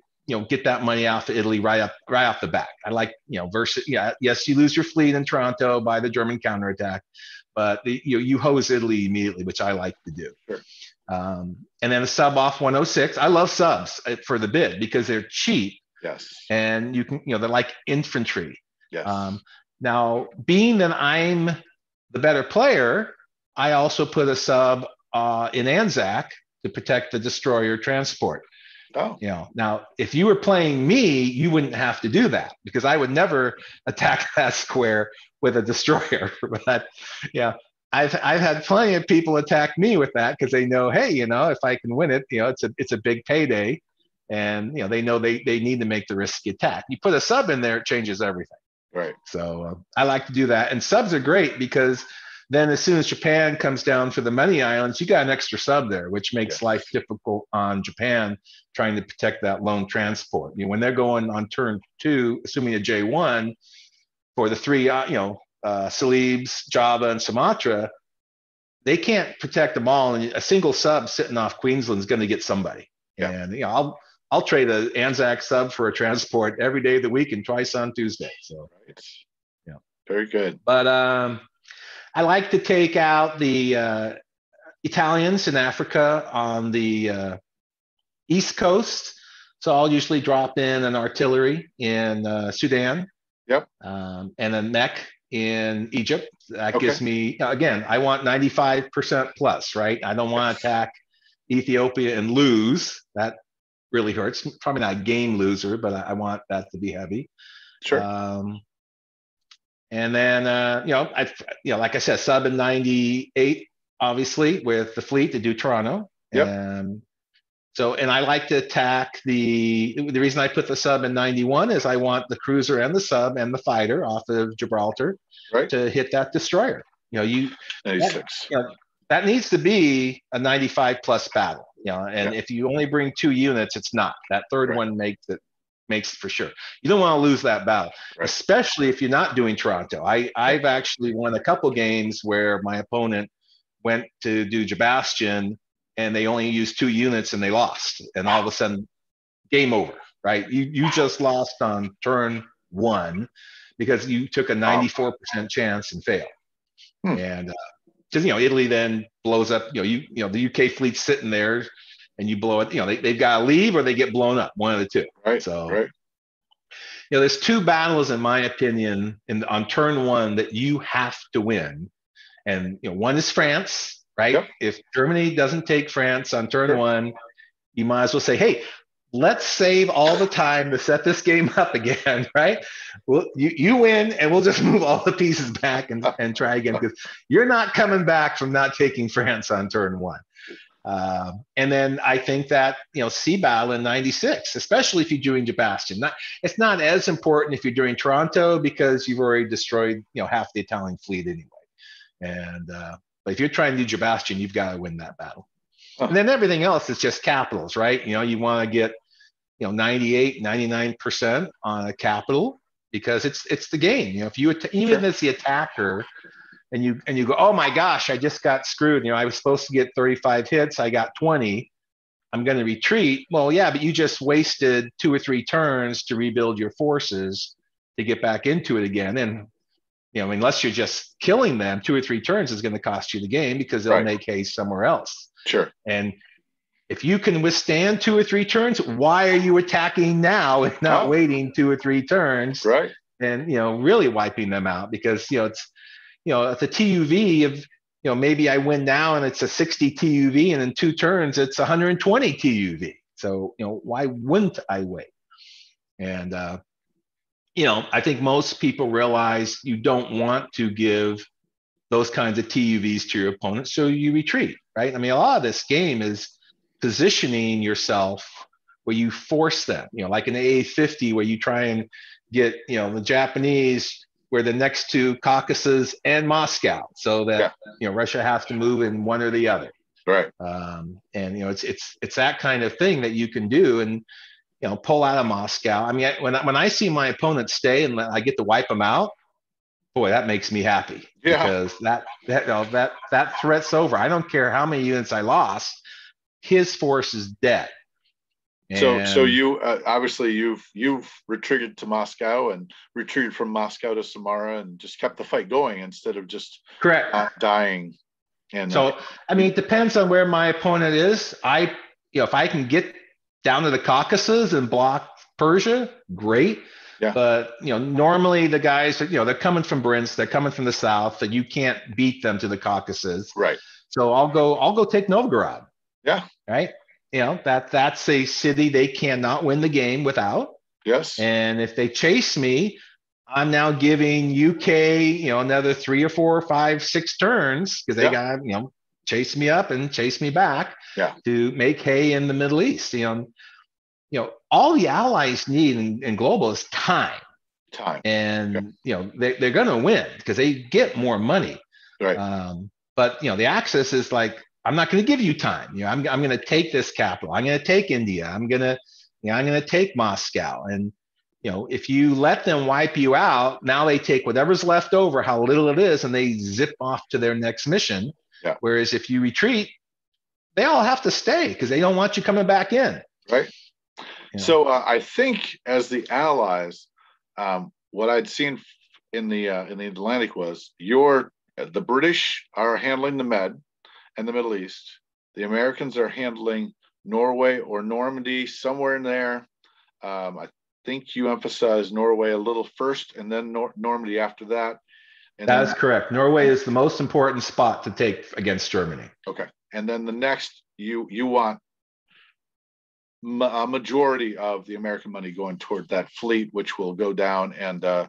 [SPEAKER 2] get that money out to Italy right off the bat. I like versus yes, you lose your fleet in Toronto by the German counterattack, but you hose Italy immediately, which I like to do.
[SPEAKER 1] Sure.
[SPEAKER 2] And then a sub off 106. I love subs for the bid because they're cheap.
[SPEAKER 1] Yes.
[SPEAKER 2] And you can, they're like infantry.
[SPEAKER 1] Yes.
[SPEAKER 2] Now, being that I'm the better player, I also put a sub in Anzac to protect the destroyer transport.
[SPEAKER 1] Oh.
[SPEAKER 2] Now, if you were playing me, you wouldn't have to do that because I would never attack that square with a destroyer. But I've had plenty of people attack me with that because they know, hey, if I can win it, it's a big payday, and they know they need to make the risky attack. You put a sub in there, it changes everything.
[SPEAKER 1] Right.
[SPEAKER 2] So I like to do that, and subs are great because then as soon as Japan comes down for the money islands, you got an extra sub there, which makes life difficult on Japan trying to protect that lone transport. When they're going on turn 2, assuming a J1 for the 3, Celebes, Java, and Sumatra, they can't protect them all, and a single sub sitting off Queensland is going to get somebody. Yeah. And I'll trade an Anzac sub for a transport every day of the week and twice on Tuesday. So,
[SPEAKER 1] very good.
[SPEAKER 2] But I like to take out the Italians in Africa on the East Coast. So I'll usually drop in an artillery in Sudan.
[SPEAKER 1] Yep.
[SPEAKER 2] And a mech in Egypt. That gives me, again, I want 95% plus, right? I don't want to attack Ethiopia and lose. That really hurts. Probably not a game loser, but I want that to be heavy.
[SPEAKER 1] Sure.
[SPEAKER 2] And then, like I said, sub in 98, obviously, with the fleet to do Toronto.
[SPEAKER 1] Yep.
[SPEAKER 2] And I like to attack the reason I put the sub in 91 is I want the cruiser and the sub and the fighter off of Gibraltar to hit that destroyer.
[SPEAKER 1] 96.
[SPEAKER 2] That needs to be a 95 plus battle. If you only bring 2 units, it's not. That third one makes it for sure. You don't want to lose that battle, especially if you're not doing Toronto. I've actually won a couple games where my opponent went to do Jabastion and they only used 2 units and they lost. And all of a sudden, game over, right? You just lost on turn 1 because you took a 94% chance and failed. And because Italy then blows up. The UK fleet's sitting there, and you blow it. They've got to leave or they get blown up. One of the two.
[SPEAKER 1] Right.
[SPEAKER 2] So, there's 2 battles in my opinion on turn 1 that you have to win, and one is France. Right. Yep. If Germany doesn't take France on turn 1, you might as well say, hey, let's save all the time to set this game up again. Right. Well, you win and we'll just move all the pieces back and try again because you're not coming back from not taking France on turn 1. And then I think that, sea battle in 96, especially if you're doing Jabastion. It's not as important if you're doing Toronto because you've already destroyed, half the Italian fleet anyway. And, but if you're trying to do Jabastion, you've got to win that battle.
[SPEAKER 1] Huh.
[SPEAKER 2] And then everything else is just capitals, right? You want to get 98, 99% on a capital because it's the game. If you even as the attacker and you go, oh my gosh, I just got screwed. I was supposed to get 35 hits, I got 20. I'm going to retreat. Well, yeah, but you just wasted 2 or 3 turns to rebuild your forces to get back into it again. And unless you're just killing them, 2 or 3 turns is going to cost you the game because they'll make haste somewhere else.
[SPEAKER 1] Sure.
[SPEAKER 2] And if you can withstand 2 or 3 turns, why are you attacking now and not waiting 2 or 3 turns?
[SPEAKER 1] Right.
[SPEAKER 2] And really wiping them out because it's at the TUV of maybe I win now and it's a 60 TUV and in 2 turns it's 120 TUV. So why wouldn't I wait? And I think most people realize you don't want to give those kinds of TUVs to your opponent, so you retreat, right? I mean, a lot of this game is positioning yourself where you force them, like an AA50 where you try and get, the Japanese where the next to Caucasus and Moscow, so that Russia has to move in one or the other.
[SPEAKER 1] Right.
[SPEAKER 2] And it's that kind of thing that you can do, and pull out of Moscow. I mean, when I see my opponent stay and I get to wipe them out, boy, that makes me happy because that threat's over. I don't care how many units I lost; his force is dead.
[SPEAKER 1] So you obviously you've retreated to Moscow and retreated from Moscow to Samara and just kept the fight going instead of just dying. And
[SPEAKER 2] so I mean, it depends on where my opponent is. If I can get down to the Caucasus and block Persia, great.
[SPEAKER 1] Yeah.
[SPEAKER 2] But normally the guys, they're coming from Brest, they're coming from the south, and you can't beat them to the Caucasus.
[SPEAKER 1] Right.
[SPEAKER 2] So I'll go take Novgorod.
[SPEAKER 1] Yeah.
[SPEAKER 2] Right. That's a city they cannot win the game without.
[SPEAKER 1] Yes.
[SPEAKER 2] And if they chase me, I'm now giving UK, another 3 or 4 or 5, 6 turns because they got, chase me up and chase me back to make hay in the Middle East. All the allies need in global is time. And, they're going to win because they get more money.
[SPEAKER 1] Right.
[SPEAKER 2] But, the Axis is like, I'm not going to give you time. I'm going to take this capital. I'm going to take India. I'm going to take Moscow. And, if you let them wipe you out, now they take whatever's left over, how little it is, and they zip off to their next mission.
[SPEAKER 1] Yeah.
[SPEAKER 2] Whereas if you retreat, they all have to stay because they don't want you coming back in.
[SPEAKER 1] Right. So I think as the Allies, what I'd seen in the Atlantic was the British are handling the Med and the Middle East. The Americans are handling Norway or Normandy, somewhere in there. I think you emphasized Norway a little first and then Normandy after that. And
[SPEAKER 2] that is correct. Norway is the most important spot to take against Germany.
[SPEAKER 1] Okay. And then the next, you want a majority of the American money going toward that fleet, which will go down and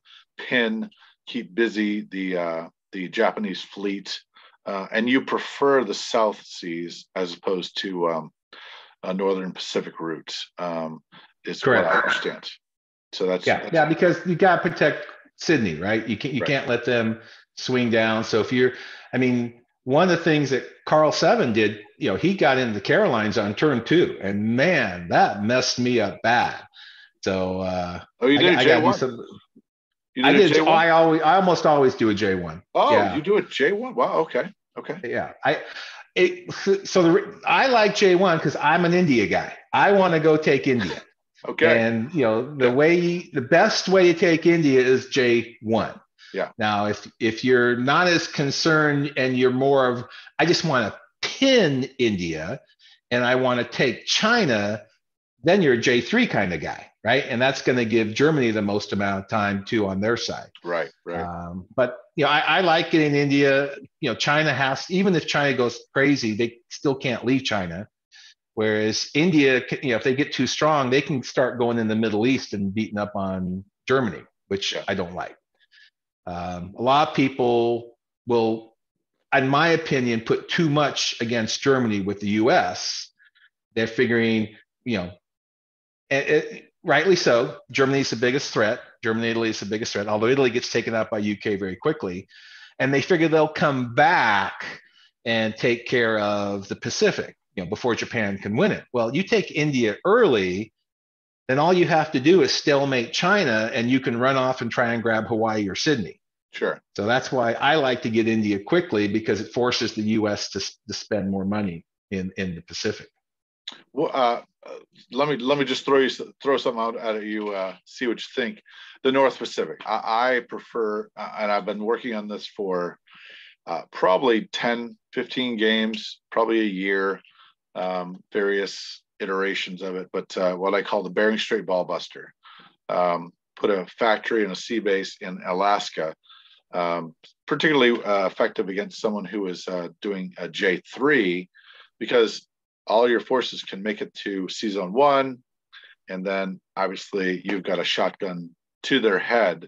[SPEAKER 1] keep busy the Japanese fleet. And you prefer the South Seas as opposed to Northern Pacific routes, is correct. What I understand. So that's
[SPEAKER 2] because you got to protect Sydney, right? You can't let them swing down. So one of the things that Carl Seven did, he got into the Carolines on turn 2, and man, that messed me up bad. So
[SPEAKER 1] you did J1.
[SPEAKER 2] I almost always do a J1.
[SPEAKER 1] Oh, you do a J1? Wow. Okay.
[SPEAKER 2] Yeah. I like J1 because I'm an India guy. I want to go take India.
[SPEAKER 1] Okay.
[SPEAKER 2] And the best way to take India is J1.
[SPEAKER 1] Yeah.
[SPEAKER 2] Now, if you're not as concerned and you're more of, I just want to pin India and I want to take China, then you're a J3 kind of guy, right? And that's going to give Germany the most amount of time too on their side.
[SPEAKER 1] Right.
[SPEAKER 2] But I like it in India. China has, even if China goes crazy, they still can't leave China. Whereas India, if they get too strong, they can start going in the Middle East and beating up on Germany, which I don't like. A lot of people will, in my opinion, put too much against Germany with the U.S. They're figuring, rightly so, Germany's the biggest threat. Germany, Italy is the biggest threat, although Italy gets taken out by UK very quickly. And they figure they'll come back and take care of the Pacific. before Japan can win it. Well, you take India early, then all you have to do is stalemate China, and you can run off and try and grab Hawaii or Sydney.
[SPEAKER 1] Sure.
[SPEAKER 2] So that's why I like to get India quickly, because it forces the U.S. to spend more money in the Pacific.
[SPEAKER 1] Well, let me just throw something out at you. See what you think. The North Pacific. I prefer, and I've been working on this for probably 10, 15 games, probably a year, various iterations of it. But what I call the Bering Strait Ball Buster. Put a factory and a sea base in Alaska. Particularly effective against someone who is doing a J3, because all your forces can make it to Sea Zone 1, and then obviously you've got a shotgun to their head.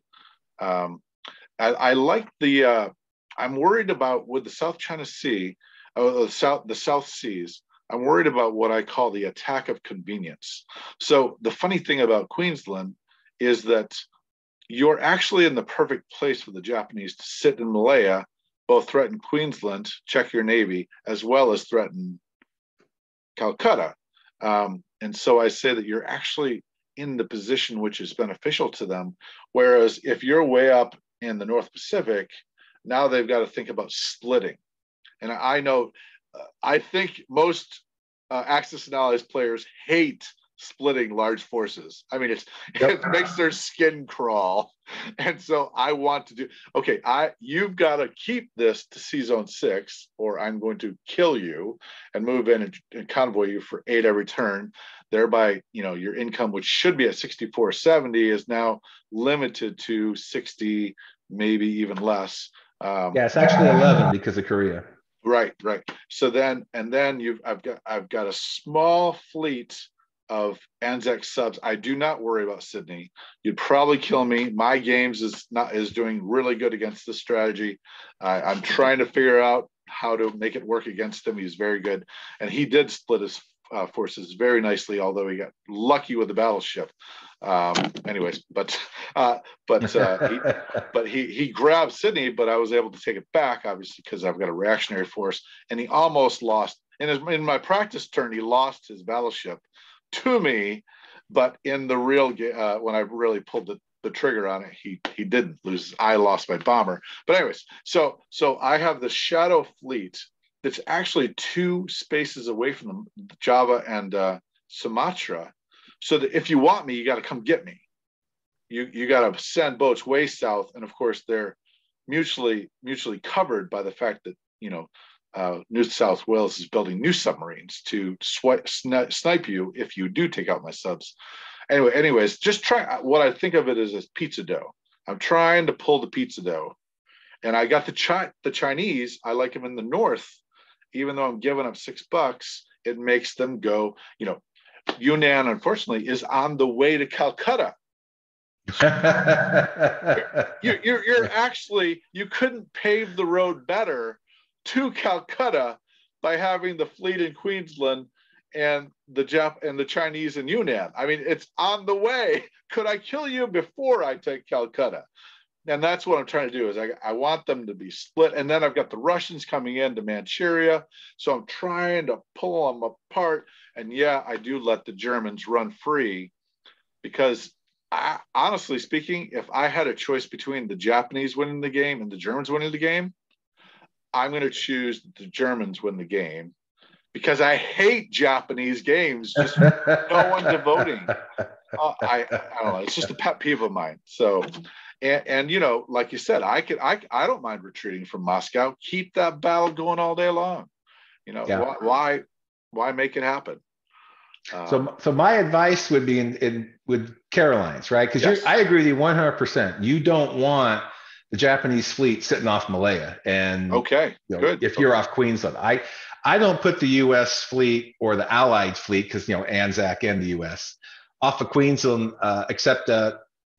[SPEAKER 1] I like the. I'm worried about with the South China Sea, the South Seas. I'm worried about what I call the attack of convenience. So the funny thing about Queensland is that you're actually in the perfect place for the Japanese to sit in Malaya, both threaten Queensland, check your navy, as well as threaten Calcutta. And so I say that you're actually in the position which is beneficial to them. Whereas if you're way up in the North Pacific, now they've got to think about splitting. And I know, I think most Axis and Allies players hate splitting large forces. I mean, it makes their skin crawl. And so I want to do, okay, you've got to keep this to Sea Zone 6, or I'm going to kill you and move in and convoy you for 8 every turn. Thereby, your income, which should be at 64.70, is now limited to 60, maybe even less.
[SPEAKER 2] It's actually 11 because of Korea.
[SPEAKER 1] Right. So then I've got a small fleet of Anzac subs. I do not worry about Sydney. You'd probably kill me. My games is doing really good against this strategy. I'm trying to figure out how to make it work against him. He's very good, and he did split his forces very nicely, although he got lucky with the battleship. Anyways, but he grabbed Sydney, but I was able to take it back, obviously, because I've got a reactionary force, and he almost lost. In my practice turn, he lost his battleship to me, but in the real when I really pulled the trigger on it, he didn't lose. I lost my bomber. But anyways, so I have the Shadow Fleet that's actually 2 spaces away from them, Java and Sumatra. So that if you want me, you got to come get me. You got to send boats way south, and of course they're mutually covered by the fact that New South Wales is building new submarines to snipe you if you do take out my subs. Anyways, just try. What I think of it as pizza dough. I'm trying to pull the pizza dough, and I got the Chinese. I like them in the north, even though I'm giving up $6. It makes them go. Yunnan, unfortunately, is on the way to Calcutta. You're actually, you couldn't pave the road better to Calcutta by having the fleet in Queensland and the Chinese in Yunnan. I mean, it's on the way. Could I kill you before I take Calcutta? And that's what I'm trying to do. Is I want them to be split, and then I've got the Russians coming into Manchuria, so I'm trying to pull them apart. And yeah, I do let the Germans run free, because honestly speaking, if I had a choice between the Japanese winning the game and the Germans winning the game, I'm going to choose the Germans win the game, because I hate Japanese games. Just no one devoting. I don't know. It's just a pet peeve of mine. So, and like you said, I don't mind retreating from Moscow. Keep that battle going all day long. Why make it happen?
[SPEAKER 2] So my advice would be with Carolines, right? Because
[SPEAKER 1] yes.
[SPEAKER 2] I agree with you 100%. You don't want the Japanese fleet sitting off Malaya, and
[SPEAKER 1] good.
[SPEAKER 2] If you're off Queensland, I don't put the U.S. fleet or the Allied fleet, because Anzac and the U.S. off of Queensland, except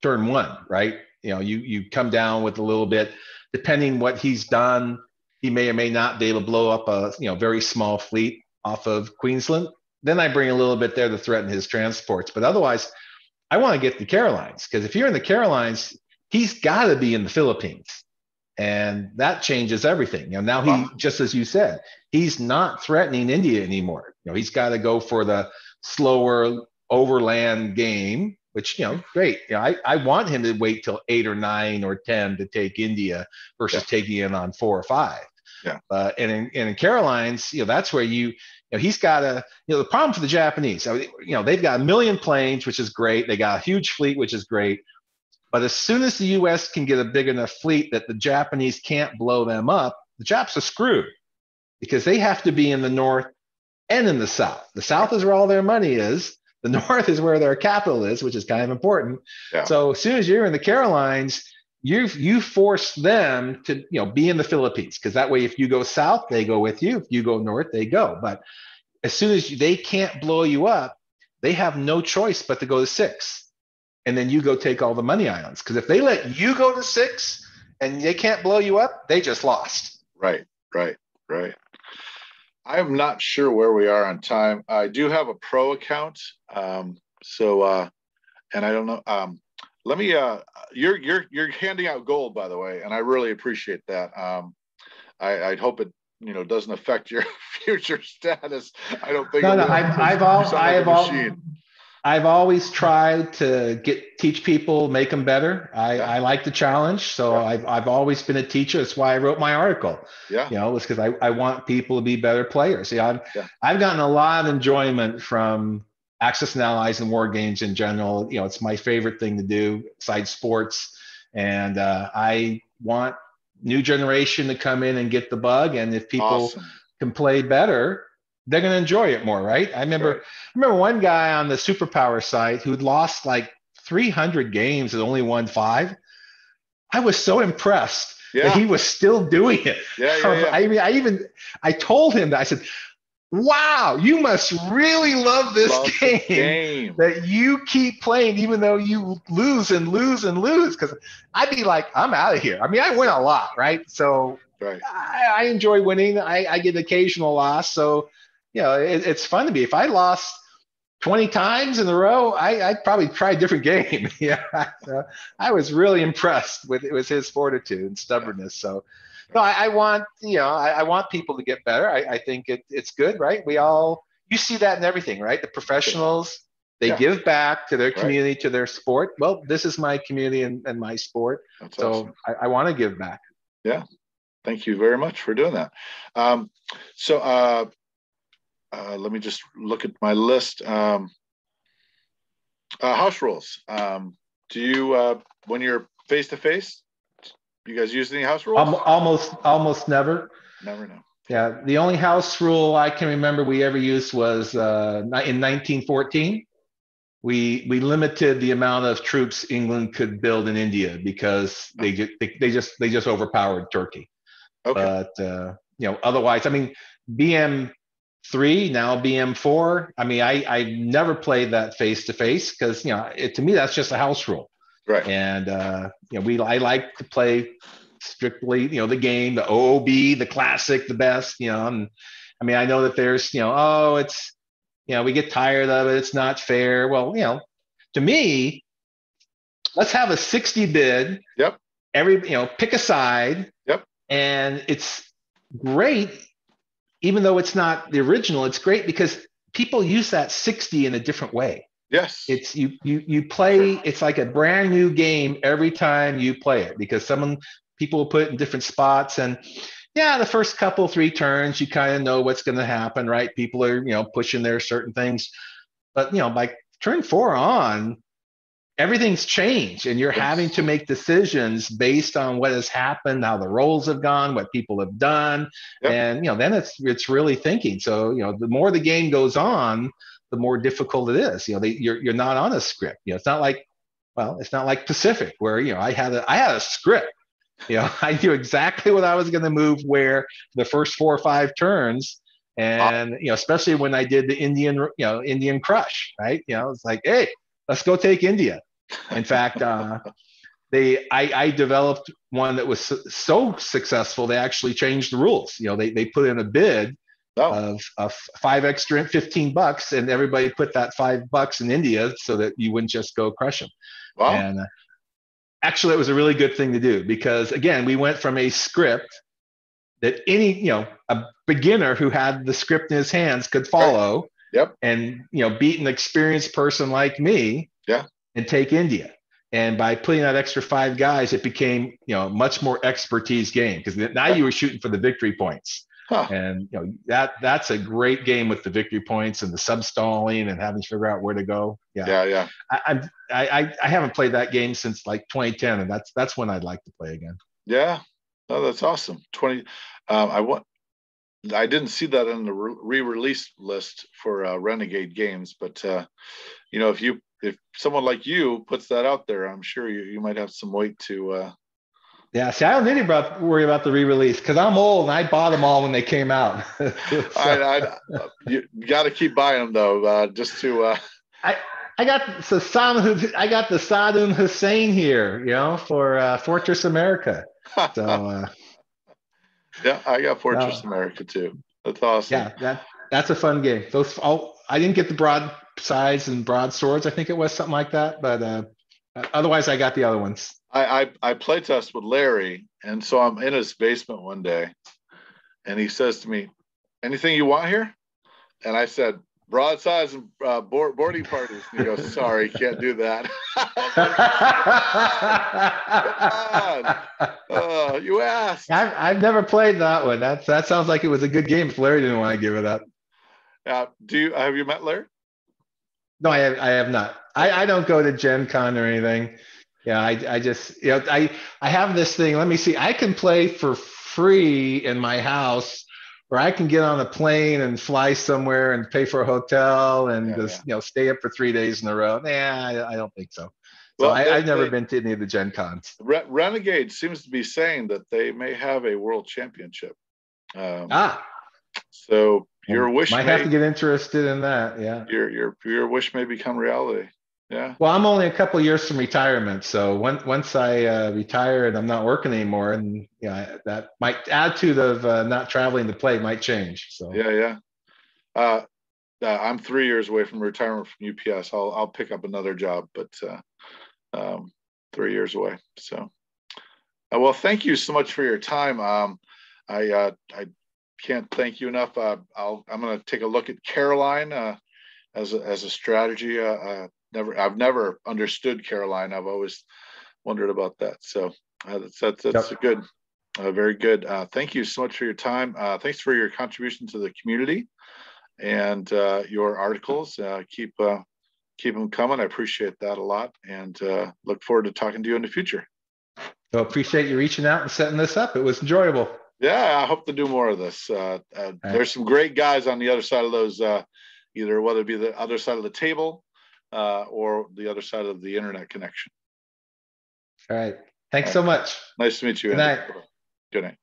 [SPEAKER 2] turn 1, right? You come down with a little bit, depending what he's done. He may or may not be able to blow up a very small fleet off of Queensland. Then I bring a little bit there to threaten his transports. But otherwise, I want to get the Carolines, because if you're in the Carolines, he's got to be in the Philippines. And that changes everything. Now he,
[SPEAKER 1] Wow.
[SPEAKER 2] just as you said, he's not threatening India anymore. He's got to go for the slower overland game, which, great. I want him to wait till 8 or 9 or 10 to take India versus taking it on 4 or 5.
[SPEAKER 1] Yeah.
[SPEAKER 2] And in Caroline's, that's where he's got a, the problem for the Japanese, they've got 1 million planes, which is great. They got a huge fleet, which is great. But as soon as the U.S. can get a big enough fleet that the Japanese can't blow them up, the Japs are screwed because they have to be in the north and in the south. The south is where all their money is. The north is where their capital is, which is kind of important.
[SPEAKER 1] Yeah.
[SPEAKER 2] So as soon as you're in the Carolines, you force them to be in the Philippines, because that way if you go south, they go with you. If you go north, they go. But as soon as they can't blow you up, they have no choice but to go to 6. And then you go take all the money islands. Because if they let you go to 6 and they can't blow you up, they just lost.
[SPEAKER 1] Right. I'm not sure where we are on time. I do have a pro account. And I don't know. Let me, you're handing out gold, by the way, and I really appreciate that. I'd hope it, doesn't affect your future status. I don't think.
[SPEAKER 2] No, I've always tried to teach people, make them better. I like the challenge. So I've always been a teacher. That's why I wrote my article.
[SPEAKER 1] Yeah.
[SPEAKER 2] It's because I want people to be better players. I've gotten a lot of enjoyment from Axis and Allies and war games in general. It's my favorite thing to do besides sports. And I want new generation to come in and get the bug. And if people can play better, they're going to enjoy it more, right? I remember one guy on the Superpower site who'd lost like 300 games and only won 5. I was so impressed that he was still doing it. I told him that. I said, wow, you must really love this game that you keep playing even though you lose and lose and lose. Because I'd be like, I'm out of here. I mean, I win a lot, right? So I enjoy winning. I get an occasional loss. So, it's fun to me. If I lost 20 times in a row, I'd probably try a different game. So I was really impressed with his fortitude and stubbornness. So, no, I want people to get better. I think it's good, right? You see that in everything, right? The professionals, they give back to their community, to their sport. Well, this is my community and my sport. That's awesome. I want to give back.
[SPEAKER 1] Yeah. Thank you very much for doing that. Let me just look at my list. House rules. Do you, when you're face-to-face, you guys use any house rules?
[SPEAKER 2] Almost never.
[SPEAKER 1] Never know.
[SPEAKER 2] Yeah, the only house rule I can remember we ever used was in 1914. We limited the amount of troops England could build in India because they just overpowered Turkey. Okay. But otherwise, I mean, BM3 now BM4. I mean, I never played that face to face because to me that's just a house rule.
[SPEAKER 1] Right.
[SPEAKER 2] And I like to play strictly the game, the OOB, the classic, the best. And I mean, I know that there's it's we get tired of it. It's not fair. Well, to me, let's have a 60 bid.
[SPEAKER 1] Yep.
[SPEAKER 2] Pick a side.
[SPEAKER 1] Yep.
[SPEAKER 2] And it's great, even though it's not the original. It's great because people use that 60 in a different way.
[SPEAKER 1] Yes.
[SPEAKER 2] It's you play. Sure. It's like a brand new game every time you play it because people will put it in different spots and. Yeah, the first couple, 3 turns, you kind of know what's going to happen, right? People are, pushing their certain things. But, by turn 4 on, everything's changed and you're having to make decisions based on what has happened, how the rolls have gone, what people have done. Yep. And, then it's really thinking. So, the more the game goes on, the more difficult it is. You're not on a script. It's not like Pacific where, I had a script. I knew exactly what I was going to move where the first 4 or 5 turns. And, especially when I did the Indian crush, right? It's like, hey, let's go take India. In fact, I developed one that was so successful, they actually changed the rules. They put in a bid of 5 extra, $15, and everybody put that $5 in India so that you wouldn't just go crush them.
[SPEAKER 1] Wow.
[SPEAKER 2] And actually, it was a really good thing to do because, again, we went from a script that any, a beginner who had the script in his hands could
[SPEAKER 1] Right.
[SPEAKER 2] follow
[SPEAKER 1] Yep.
[SPEAKER 2] and, beat an experienced person like me
[SPEAKER 1] Yeah.
[SPEAKER 2] and take India. And by putting that extra 5 guys, it became, much more expertise game because now
[SPEAKER 1] Yeah.
[SPEAKER 2] you were shooting for the victory points.
[SPEAKER 1] Huh.
[SPEAKER 2] And that's a great game with the victory points and the sub stalling and having to figure out where to go.
[SPEAKER 1] Yeah. Yeah.
[SPEAKER 2] I haven't played that game since like 2010, and that's when I'd like to play again.
[SPEAKER 1] Yeah. Oh, that's awesome. 20. I didn't see that on the re-release list for Renegade games, but if someone like you puts that out there, I'm sure you might have some weight to.
[SPEAKER 2] Yeah, see, I don't need to worry about the re-release because I'm old and I bought them all when they came out.
[SPEAKER 1] You got to keep buying them though, just to.
[SPEAKER 2] I got the Saddam Hussein here, for Fortress America. So
[SPEAKER 1] yeah, I got Fortress America too. That's awesome.
[SPEAKER 2] Yeah, that's a fun game. I didn't get the broadsides and broadswords. I think it was something like that, but otherwise I got the other ones.
[SPEAKER 1] I play test with Larry, and so I'm in his basement one day, and he says to me, "Anything you want here?" And I said, "Broadsides and boarding parties." And he goes, "Sorry, can't do that." Come on. You asked.
[SPEAKER 2] I've never played that one. That sounds like it was a good game if Larry didn't want to give it up.
[SPEAKER 1] Have you met Larry?
[SPEAKER 2] No, I have not. I don't go to Gen Con or anything. Yeah, I just I have this thing. Let me see. I can play for free in my house, or I can get on a plane and fly somewhere and pay for a hotel and just stay up for 3 days in a row. Nah, I don't think so. So
[SPEAKER 1] Well,
[SPEAKER 2] I've never been to any of the Gen Cons.
[SPEAKER 1] Renegade seems to be saying that they may have a world championship. So your wish
[SPEAKER 2] might have to get interested in that. Yeah.
[SPEAKER 1] Your wish may become reality. Yeah.
[SPEAKER 2] Well, I'm only a couple of years from retirement, so once I retire and I'm not working anymore, and that might attitude of not traveling to play might change. So
[SPEAKER 1] yeah. I'm 3 years away from retirement from UPS. I'll pick up another job, but 3 years away. So, well, thank you so much for your time. I can't thank you enough. I'm going to take a look at Caroline as a strategy. I've never understood Caroline. I've always wondered about that. So that's good. Very good. Thank you so much for your time. Thanks for your contribution to the community and your articles. Keep them coming. I appreciate that a lot, and look forward to talking to you in the future.
[SPEAKER 2] So appreciate you reaching out and setting this up. It was enjoyable.
[SPEAKER 1] Yeah, I hope to do more of this. There's some great guys on the other side of those, either whether it be the other side of the table or the other side of the internet connection.
[SPEAKER 2] All right. Thanks so much.
[SPEAKER 1] Nice to meet you.
[SPEAKER 2] Good night.
[SPEAKER 1] Good night.